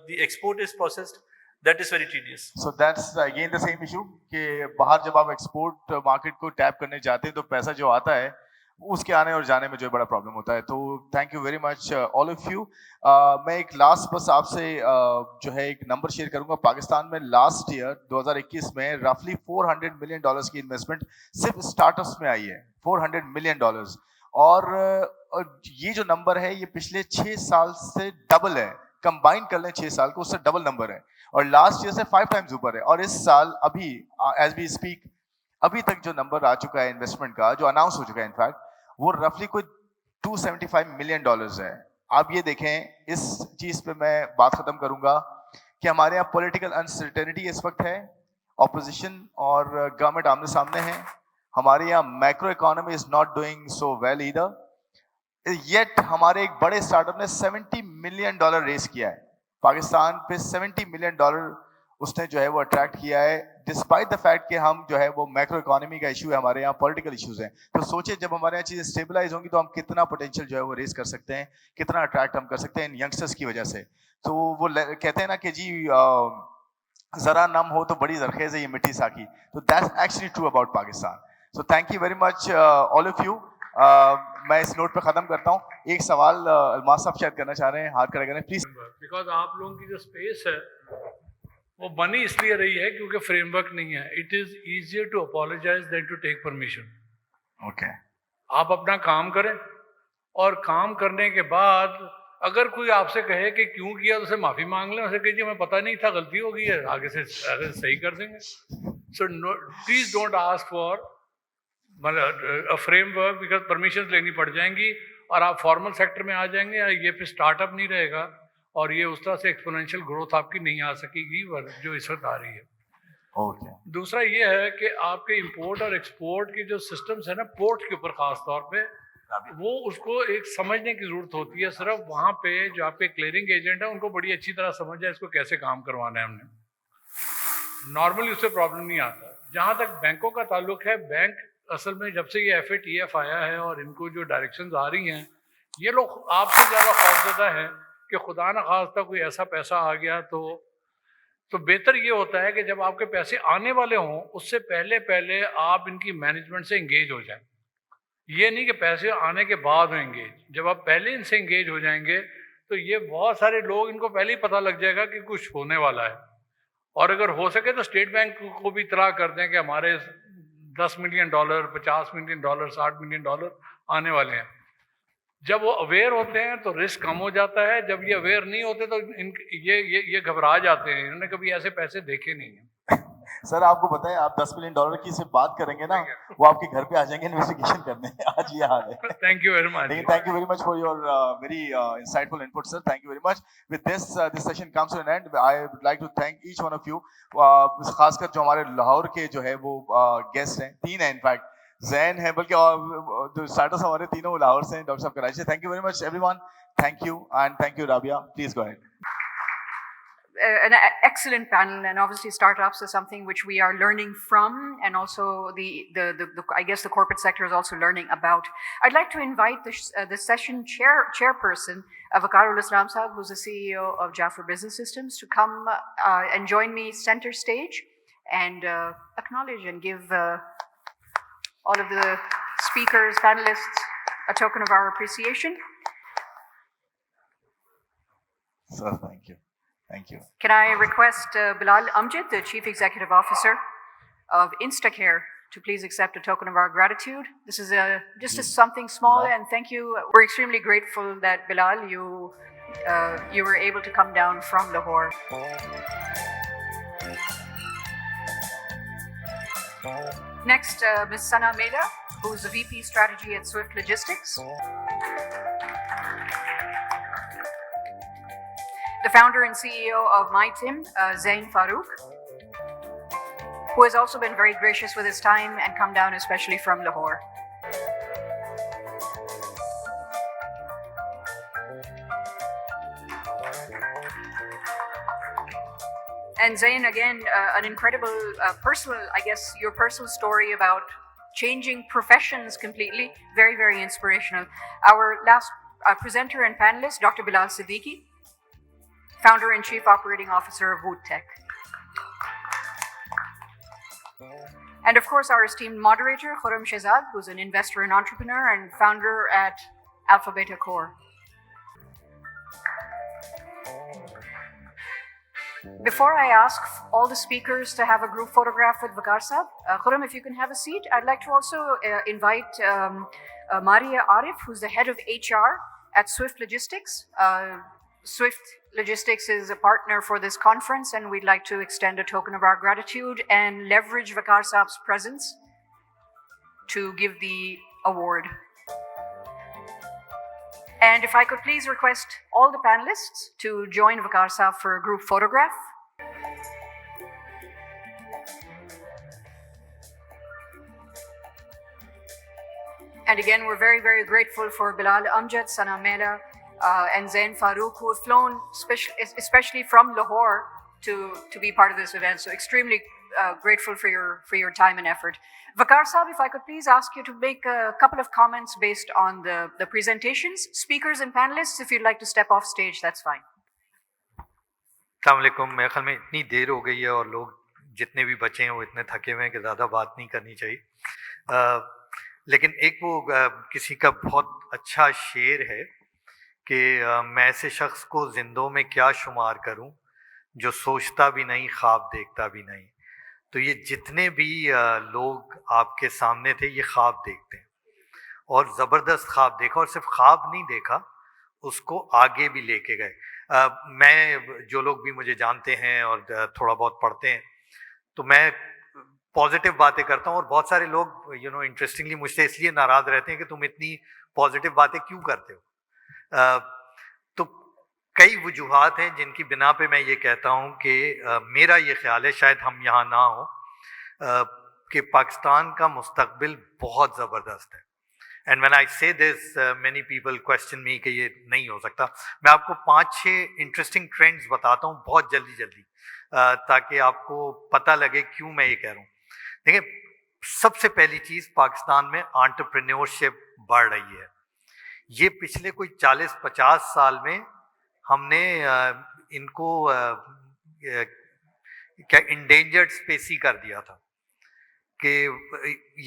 the export is processed, that is very tedious. So that's again the same issue کہ باہر جب آپ ایکسپورٹ مارکیٹ کو ٹیپ کرنے جاتے ہیں تو پیسہ جو آتا ہے اس کے آنے اور جانے میں جو بڑا پرابلم ہوتا ہے. تو thank you very much all of you. میں ایک لاسٹ بس آپ سے جو ہے ایک نمبر شیئر کروں گا. پاکستان میں لاسٹ ایئر 2021 میں رفلی $400 ملین کی انویسٹمنٹ صرف اسٹارٹ اپس میں آئی ہے, $400 ملین. اور یہ جو نمبر ہے یہ پچھلے 6 سال سے ڈبل ہے, کمبائن کر لیں 6 سال کو, اس سے ڈبل نمبر ہے, اور لاسٹ ایئر سے 5 ٹائمز اوپر ہے. اور اس سال ابھی ایز وی اسپیک ابھی تک جو نمبر آ چکا ہے انویسٹمنٹ کا, جو اناؤنس ہو چکا ہے انفیکٹ, وہ رفلی کوئی $275 ملین ہے. آپ یہ دیکھیں, اس چیز پہ میں بات ختم کروں گا کہ ہمارے یہاں پولیٹیکل انسرٹینٹی اس وقت ہے, اپوزیشن اور گورنمنٹ آمنے سامنے ہیں. ہمارے یہاں macro economy is not doing so well either, yet ہمارے ایک بڑے اسٹارٹ اپ نے $70 ملین ریز کیا ہے پاکستان پہ. $70 ملین اس نے جو ہے وہ اٹریکٹ کیا ہے. ڈسپائٹ دا فیکٹ کہ ہم جو ہے وہ میکرو اکانومی کا ایشو ہے, ہمارے یہاں پولیٹیکل ایشوز ہیں, تو سوچے جب ہمارے یہاں چیزیں اسٹیبلائز ہوں گی تو ہم کتنا پوٹینشیل جو ہے وہ ریز کر سکتے ہیں, کتنا اٹریکٹ ہم کر سکتے ہیں ان ینگسٹرس کی وجہ سے. تو وہ کہتے ہیں نا کہ جی ذرا نم ہو تو بڑی زرخیز ہے یہ مٹی ساکی, تو that's actually true about Pakistan. So thank you very much all of you. میں اس نوٹ پہ ختم کرتا ہوں. ایک سوال الماس صاحب شاید کرنا چاہ رہے ہیں, ہاتھ کھڑا کریں پلیز. بیکاز آپ لوگوں کی جو اسپیس ہے وہ بنی اس لیے رہی ہے کیونکہ فریم ورک نہیں ہے. It is easier to apologise than to take permission. Okay, آپ اپنا کام کریں اور کام کرنے کے بعد اگر کوئی آپ سے کہے کہ کیوں کیا تو اسے معافی مانگ لیں, اسے کہیے ہمیں پتہ نہیں تھا, غلطی ہو گئی ہے, آگے سے صحیح کر دیں گے. So please don't ask for frame work because permissions لینی پڑ جائیں گی اور آپ فارمل سیکٹر میں آ جائیں گے, یہ پھر اسٹارٹ اپ نہیں رہے گا اور یہ اس طرح سے ایکسپونینشیل گروتھ آپ کی نہیں آ سکے گی جو اس وقت آ رہی ہے. دوسرا یہ ہے کہ آپ کے امپورٹ اور ایکسپورٹ کے جو سسٹمز ہیں نا پورٹ کے اوپر خاص طور پہ, وہ اس کو ایک سمجھنے کی ضرورت ہوتی ہے. صرف وہاں پہ جو آپ کے کلیئرنگ ایجنٹ ہیں ان کو بڑی اچھی طرح سمجھ ہے اس کو کیسے کام کروانا ہے ہم نے. نارملی اس سے پرابلم نہیں آتا. جہاں تک بینکوں کا تعلق ہے, بینک اصل میں جب سے یہ FATF آیا ہے اور ان کو جو ڈائریکشنز آ رہی ہیں, یہ لوگ آپ سے زیادہ خوفزدہ ہیں کہ خدا نہ خواستہ کوئی ایسا پیسہ آ گیا تو بہتر یہ ہوتا ہے کہ جب آپ کے پیسے آنے والے ہوں اس سے پہلے آپ ان کی مینجمنٹ سے انگیج ہو جائیں. یہ نہیں کہ پیسے آنے کے بعد ہو انگیج. جب آپ پہلے ان سے انگیج ہو جائیں گے تو یہ بہت سارے لوگ ان کو پہلے ہی پتہ لگ جائے گا کہ کچھ ہونے والا ہے. اور اگر ہو سکے تو اسٹیٹ بینک کو بھی اطلاع کر دیں کہ ہمارے $10 ملین $50 ملین $60 ملین آنے والے ہیں. جب وہ اویئر ہوتے ہیں تو رسک کم ہو جاتا ہے. جب یہ اویئر نہیں ہوتے تو یہ گھبرا جاتے ہیں, انہوں نے کبھی ایسے پیسے دیکھے نہیں ہیں. سر آپ کو پتہ ہے آپ $10 ملین کی سے بات کریں گے نا, وہ آپ کے گھر پہ آ جائیں گے انویسٹیگیشن کرنے. آج یہ حال ہے. Thank you very much. Thank you very much for your very insightful input sir. Thank you very much. With this session comes to an end. I would like to thank each one of you, خاص کر جو ہمارے لاہور کے جو ہے وہ guest ہیں, 3 ہیں انفیکٹ, زین ہے بلکہ جو اسٹارٹرس ہمارے تینوں لاہور سے ہیں, ڈاکٹر صاحب کراچی سے. Thank you very much every one. Thank you and thank you Rabia. Please go ahead. An excellent panel, and obviously startups is something which we are learning from, and also the I guess the corporate sector is also learning about. I'd like to invite the session chairperson, Waqarul Islam Sahab, who's the CEO of Jaffer Business Systems, to come and join me center stage and acknowledge and give all of the speakers, panelists, a token of our appreciation. Sir, thank you. Thank you. Can I request Bilal Amjad, the Chief Executive Officer of Instacare, to please accept a token of our gratitude. This is just something small, and thank you. We're extremely grateful that Bilal, you were able to come down from Lahore. Next, Ms. Sana Meda, who's the VP Strategy at Swift Logistics. The founder and CEO of MyTim, Zain Farooq, who has also been very gracious with his time and come down especially from Lahore. And Zain, again, an incredible personal, I guess, your personal story about changing professions completely, very, very inspirational. Our last presenter and panelist, Dr. Bilal Siddiqui, Founder and Chief Operating Officer of Woot Tech. And of course, our esteemed moderator, Khurram Shehzad, who's an investor and entrepreneur and founder at Alpha Beta Core. Before I ask all the speakers to have a group photograph with Waqar Sahab, Khurram, if you can have a seat, I'd like to also invite Maria Arif, who's the head of HR at Swift Logistics. Swift Logistics is a partner for this conference, and we'd like to extend a token of our gratitude and leverage Waqar Saab's presence to give the award. And if I could please request all the panelists to join Waqar Saab for a group photograph. And again, we're very, very grateful for Bilal Amjad, Sana Mela, and Zain Farooq, who have flown especially from Lahore to be part of this event. So extremely grateful for your time and effort. Vakar Saab, if I could please ask you to make a couple of comments based on the presentations. Speakers and panelists, if you'd like to step off stage, that's fine. अस्सलाम वालेकुम। मेरे ख्याल में इतनी देर हो गई है और लोग जितने भी बचे हैं वो इतने थके हुए हैं कि ज़्यादा बात नहीं करनी चाहिए। लेकिन एक वो किसी का बहुत अच्छा शेर है कि मैं ऐसे शख्स को जिंदों में क्या शुमार करूं जो सोचता भी नहीं, ख्वाब देखता भी नहीं। तो ये जितने भी लोग आपके सामने थे ये ख्वाब देखते हैं और ज़बरदस्त ख्वाब देखा, और सिर्फ ख्वाब नहीं देखा, उसको आगे भी लेके गए। मैं, जो लोग भी मुझे जानते हैं और थोड़ा बहुत पढ़ते हैं, तो मैं पॉजिटिव बातें करता हूँ और बहुत सारे लोग इंटरेस्टिंगली मुझसे इसलिए नाराज़ रहते हैं कि तुम इतनी पॉजिटिव बातें क्यों करते हो। तो कई वजूहात हैं जिनकी बिना पे मैं ये कहता हूँ कि मेरा ये ख्याल है, शायद हम यहाँ ना हो, कि पाकिस्तान का मुस्तकबिल बहुत ज़बरदस्त है। एंड व्हेन आई से दिस मैनी पीपल क्वेश्चन मी कि ये नहीं हो सकता। मैं आपको 5-6 इंटरेस्टिंग ट्रेंड्स बताता हूँ बहुत जल्दी ताकि आपको पता लगे क्यों मैं ये कह रहा हूँ। देखिए, सबसे पहली चीज़, पाकिस्तान में एंटरप्रेन्योरशिप बढ़ रही है। ये पिछले कोई 40-50 साल में हमने इनको क्या इंडेंजर्ड स्पेसी कर दिया था कि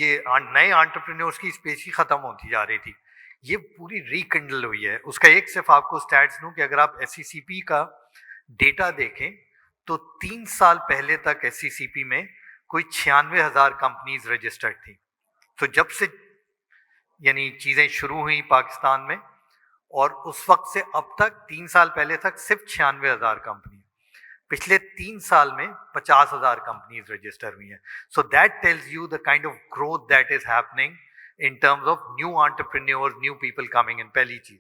ये नए एंटरप्रेन्योर्स की स्पेस ही ख़त्म होती जा रही थी। ये पूरी रिकंडल हुई है। उसका एक सिर्फ आपको स्टैट्स दूँ कि अगर आप SECP का डेटा देखें तो 3 साल पहले तक SECP में कोई 96,000 कंपनीज रजिस्टर्ड थी। तो जब से यानी चीज़ें शुरू हुई पाकिस्तान में, और उस वक्त से अब तक 3 साल पहले तक सिर्फ 96,000 कंपनी, पिछले 3 साल में 50,000 कंपनीज रजिस्टर हुई हैं। So that tells you the kind of growth that is happening in terms of new entrepreneurs, new people coming in, पहली चीज।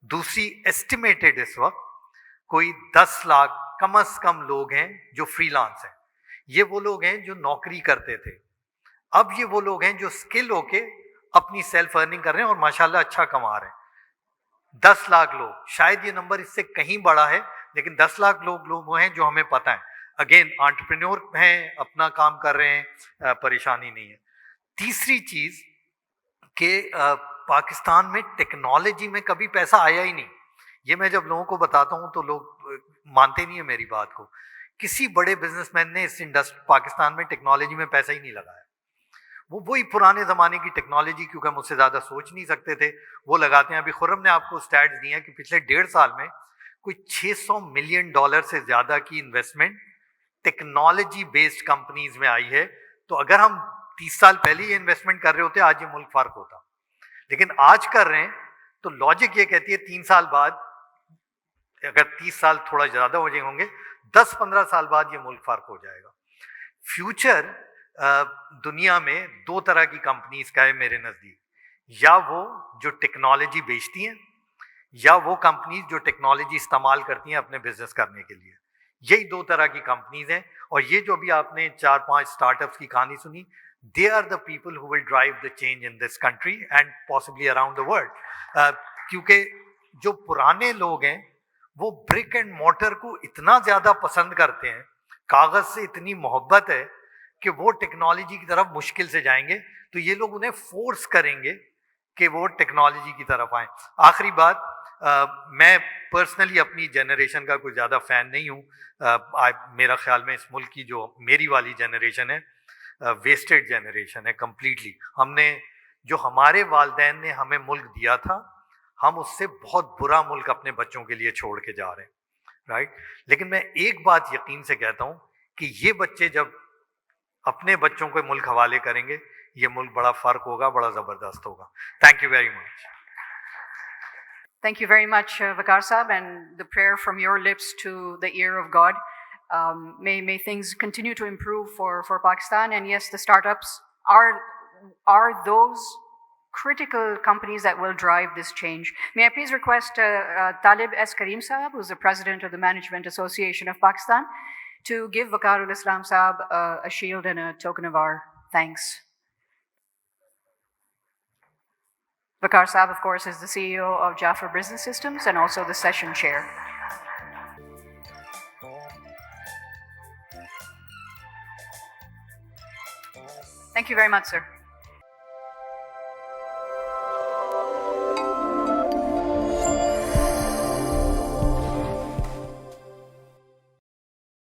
दूसरी, एस्टिमेटेड इस वक्त कोई 10 लाख कम अज कम लोग हैं जो फ्रीलांस हैं। ये वो लोग हैं जो नौकरी करते थे, अब ये वो लोग हैं जो स्किल होके अपनी सेल्फ अर्निंग कर रहे हैं और माशाल्लाह अच्छा कमा रहे हैं। 10 लाख लोग, शायद ये नंबर इससे कहीं बड़ा है, लेकिन 10 लाख लोग वो हैं जो हमें पता है। अगेन, एंटरप्रेन्योर हैं, अपना काम कर रहे हैं, परेशानी नहीं है। तीसरी चीज कि पाकिस्तान में टेक्नोलॉजी में कभी पैसा आया ही नहीं। ये मैं जब लोगों को बताता हूँ तो लोग मानते नहीं है मेरी बात को। किसी बड़े बिजनेसमैन ने इस पाकिस्तान में टेक्नोलॉजी में पैसा ही नहीं लगाया। वो वही पुराने ज़माने की टेक्नोलॉजी, क्योंकि हम उससे ज़्यादा सोच नहीं सकते थे, वो लगाते हैं। अभी खुर्रम ने आपको स्टैट्स दिए हैं कि पिछले 1.5 साल में कोई $600 मिलियन से ज़्यादा की इन्वेस्टमेंट टेक्नोलॉजी बेस्ड कंपनीज में आई है। तो अगर हम 30 साल पहले ये इन्वेस्टमेंट कर रहे होते, आज ये मुल्क फ़र्क होता। लेकिन आज कर रहे हैं तो लॉजिक ये कहती है 3 साल बाद, अगर 30 साल थोड़ा ज़्यादा हो जाए होंगे, 10-15 साल बाद ये मुल्क फ़र्क हो जाएगा। फ्यूचर दुनिया में 2 तरह की कंपनीज का है मेरे नज़दीक, या वो जो टेक्नोलॉजी बेचती हैं, या वो कंपनीज जो टेक्नोलॉजी इस्तेमाल करती हैं अपने बिजनेस करने के लिए। यही 2 तरह की कंपनीज हैं। और ये जो भी आपने 4-5 स्टार्टअप्स की कहानी सुनी, they are the people who will drive the change in this country and possibly around the world. क्योंकि जो पुराने लोग हैं वो ब्रिक एंड मोटर को इतना ज़्यादा पसंद करते हैं, कागज़ से इतनी मोहब्बत है कि वो टेक्नोलॉजी की तरफ मुश्किल से जाएंगे। तो ये लोग उन्हें फोर्स करेंगे कि वो टेक्नोलॉजी की तरफ आएँ। आखिरी बात, मैं पर्सनली अपनी जनरेशन का कोई ज़्यादा फ़ैन नहीं हूँ। मेरा ख्याल में इस मुल्क की जो मेरी वाली जनरेशन है, वेस्टेड जनरेशन है कम्प्लीटली। हमने, जो हमारे वालिदैन ने हमें मुल्क दिया था, हम उससे बहुत बुरा मुल्क अपने बच्चों के लिए छोड़ के जा रहे हैं, राइट। लेकिन मैं एक बात यकीन से कहता हूँ कि ये बच्चे जब अपने बच्चों को मुल्क हवाले करेंगे, ये मुल्क बड़ा फ़र्क होगा, बड़ा ज़बरदस्त होगा। Thank you very much. Thank you very much, Vakar Saab, and the prayer from your lips to the ear of God. May things continue to improve for Pakistan. And yes, the startups are those critical companies that will drive this change. May I please request Talib S. Karim Saab, who's the president of the Management Association of Pakistan, to give Vakarul Islam Saab a shield and a token of our thanks. Vakar Saab, of course, is the CEO of Jaffer Business Systems and also the session chair. Thank you very much, sir.